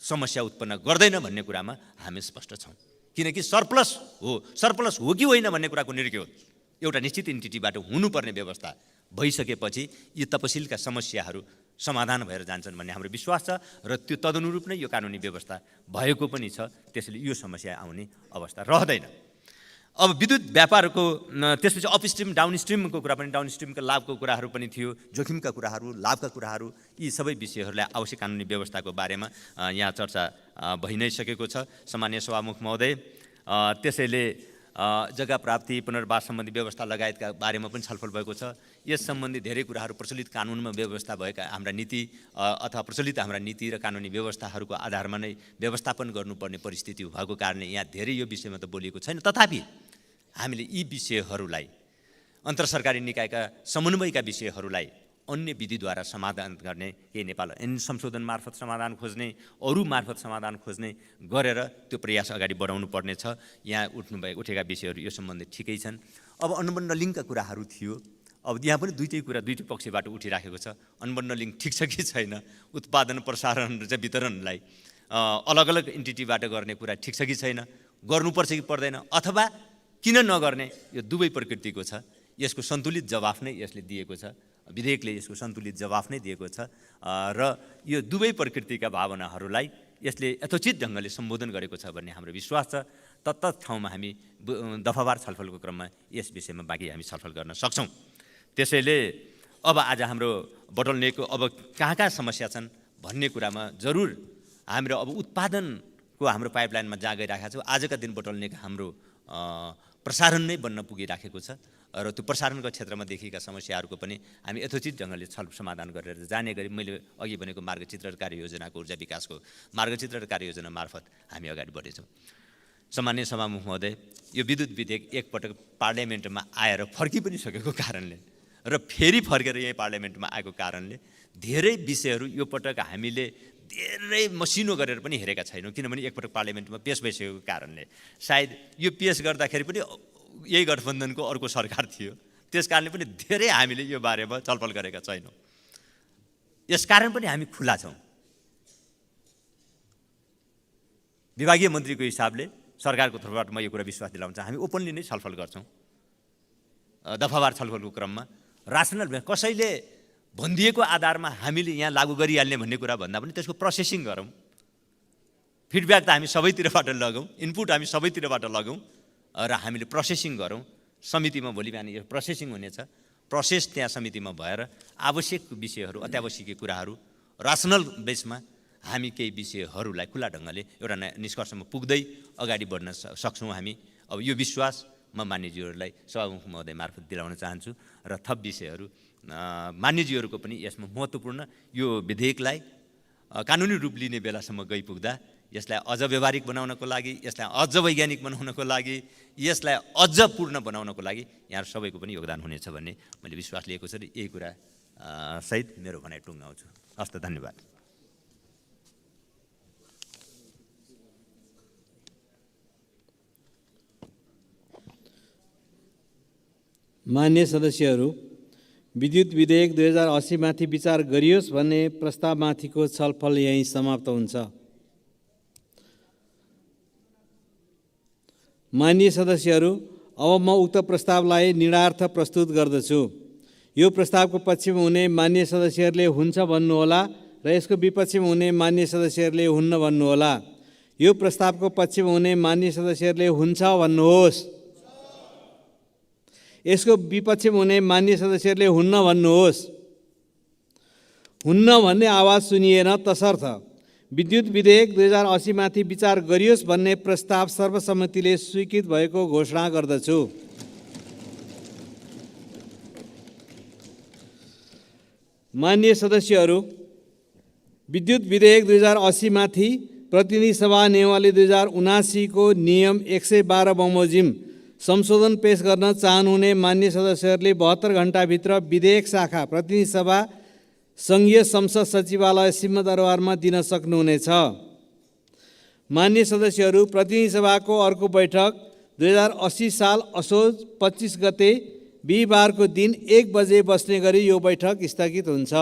समस्या उत्पन्न गर्दैन भन्ने कुरामा हामी स्पष्ट छौँ। किनकि सरप्लस हो कि होइन भन्ने कुराको निर्क्युल एउटा निश्चित इन्टिटीबाट हुनुपर्ने व्यवस्था भइसकेपछि यी तपसिलका समस्याहरू समाधान भएर जान्छन् भन्ने हाम्रो विश्वास छ र त्यो तदनुरूप नै यो कानुनी व्यवस्था भएको पनि छ। त्यसैले यो समस्या आउने अवस्था रहँदैन। अब विद्युत व्यापारको त्यसपछि अपस्ट्रिम डाउनस्ट्रिमको कुरा पनि, डाउनस्ट्रिमका लाभको कुराहरू पनि थियो, जोखिमका कुराहरू, लाभका कुराहरू, यी सबै विषयहरूलाई आवश्यक कानुनी व्यवस्थाको बारेमा यहाँ चर्चा भइ नै सकेको छ सामान्य सभामुख महोदय। त्यसैले जग्गा प्राप्ति, पुनर्वास सम्बन्धी व्यवस्था लगायतका बारेमा पनि छलफल भएको छ। यस सम्बन्धी धेरै कुराहरू प्रचलित कानुनमा व्यवस्था भएका हाम्रा नीति अथवा प्रचलित हाम्रा नीति र कानुनी व्यवस्थाहरूको आधारमा नै व्यवस्थापन गर्नुपर्ने परिस्थिति भएको कारणले यहाँ धेरै यो विषयमा त बोलिएको छैन। तथापि हामीले यी विषयहरूलाई अन्तरसरकारी निकायका समन्वयका विषयहरूलाई अन्य विधिद्वारा समाधान गर्ने, केही नेपाल ऐन संशोधन मार्फत समाधान खोज्ने, अरू मार्फत समाधान खोज्ने गरेर त्यो प्रयास अगाडि बढाउनु पर्ने छ। यहाँ उठेका विषयहरू यो सम्बन्धी ठिकै छन्। अब अनबन्डलिङका कुराहरू थियो। अब यहाँ पनि दुईटै पक्षबाट उठिराखेको छ। अनबन्डलिङ ठिक छ कि छैन, उत्पादन, प्रसारण र वितरणलाई अलग अलग इन्टिटीबाट गर्ने कुरा ठिक छ कि छैन, गर्नुपर्छ कि पर्दैन, अथवा किन नगर्ने, यो दुवै प्रकृतिको छ। यसको सन्तुलित जवाफ नै यसले दिएको छ। विधेयकले यसको सन्तुलित जवाफ नै दिएको छ र यो दुवै प्रकृतिका भावनाहरूलाई यसले यथोचित ढङ्गले सम्बोधन गरेको छ भन्ने हाम्रो विश्वास छ। तत्त ठाउँमा हामी दफावार छलफलको क्रममा यस विषयमा बाँकी हामी छलफल गर्न सक्छौँ। त्यसैले अब आज हाम्रो बोटलनेकको अब कहाँ समस्या छन् भन्ने कुरामा जरुर हाम्रो अब उत्पादनको हाम्रो पाइपलाइनमा जहाँ गइरहेको छ, आजका दिन बोटलनेक हाम्रो प्रसारण नै बन्न पुगिराखेको छ र त्यो प्रसारणको क्षेत्रमा देखिएका समस्याहरूको पनि हामी यथोचित ढङ्गले समाधान गरेर जाने गरी मैले अघि भनेको मार्गचित्र र कार्ययोजनाको ऊर्जा विकासको मार्गचित्र र कार्ययोजना मार्फत हामी अगाडि बढेछौँ। सामान्य सभामुख महोदय, यो विद्युत विधेयक एकपटक पार्लियामेन्टमा आएर फर्कि पनि सकेको कारणले र फेरि फर्केर यही पार्लियामेन्टमा आएको कारणले धेरै विषयहरू यो पटक हामीले धेरै मसिनो गरेर पनि हेरेका छैनौँ। किनभने एकपटक पार्लियामेन्टमा पेश भइसकेको कारणले सायद यो पेश गर्दाखेरि पनि यही गठबन्धनको अर्को सरकार थियो, त्यस कारणले पनि धेरै हामीले यो बारेमा छलफल गरेका छैनौँ। यसकारण पनि हामी खुला छौँ। विभागीय मन्त्रीको हिसाबले सरकारको तर्फबाट म यो कुरा विश्वास दिलाउँछ, हामी ओपनली नै छलफल गर्छौँ। दफावार छलफलको क्रममा रासनल कसैले भनिदिएको आधारमा हामीले यहाँ लागू गरिहाल्ने भन्ने कुरा भन्दा पनि त्यसको प्रोसेसिङ गरौँ। फिडब्याक त हामी सबैतिरबाट लगौँ, इनपुट हामी सबैतिरबाट लगौँ र हामीले प्रोसेसिङ गरौँ। समितिमा भोलि बिहान यो प्रोसेसिङ हुनेछ। प्रोसेस त्यहाँ समितिमा भएर आवश्यक विषयहरू, अत्यावश्यक कुराहरू रासनल बेसमा हामी केही विषयहरूलाई खुला ढङ्गले एउटा निष्कर्षमा पुग्दै अगाडि बढ्न सक्छौँ हामी। अब यो विश्वास म मान्यज्यूहरूलाई सभामुख महोदय मार्फत दिलाउन चाहन्छु र थप विषयहरू मान्यज्यूहरूको पनि यसमा महत्त्वपूर्ण यो विधेयकलाई कानुनी रूप लिने बेलासम्म गइपुग्दा यसलाई अझ व्यावहारिक बनाउनको लागि, यसलाई अझ वैज्ञानिक बनाउनको लागि, यसलाई अझ पूर्ण बनाउनको लागि यहाँ सबैको पनि योगदान हुनेछ भन्ने मैले विश्वास लिएको छु र यही कुरा सहित मेरो भनाइ टुङ्गाउँछु। हस् त, धन्यवाद। मान्य सदस्यहरू, विद्युत विधेयक 2080 माथि विचार गरियोस् भन्ने प्रस्तावमाथिको छलफल यहीँ समाप्त हुन्छ। मान्य सदस्यहरू, अब म उक्त प्रस्तावलाई निर्णार्थ प्रस्तुत गर्दछु। यो प्रस्तावको पक्षमा हुने मान्य सदस्यहरूले हुन्छ भन्नुहोला र यसको विपक्षमा हुने मान्य सदस्यहरूले हुन्न भन्नुहोला। यो प्रस्तावको पक्षमा हुने मान्य सदस्यहरूले हुन्छ भन्नुहोस्। यसको विपक्षमा हुने मान्य सदस्यहरूले हुन्न भन्नुहोस्। हुन्न भन्ने आवाज सुनिएन, तसर्थ विद्युत विधेयक 2080 माथि विचार गरियोस् भन्ने प्रस्ताव सर्वसम्मतिले स्वीकृत भएको घोषणा गर्दछु। मान्य सदस्यहरू, विद्युत विधेयक 2080 माथि प्रतिनिधि सभा नियमावली 2079 को नियम 112 बमोजिम संशोधन पेश गर्न चाहनुहुने मान्य सदस्यहरूले 72 घण्टाभित्र विधेयक शाखा प्रतिनिधि सभा सङ्घीय संसद सचिवालय सिंहदरबारमा दिन सक्नुहुनेछ। मान्य सदस्यहरू, प्रतिनिधि सभाको अर्को बैठक 2080 साल असोज 25 गते बिहिबारको दिन 1 बजे बस्ने गरी यो बैठक स्थगित हुन्छ।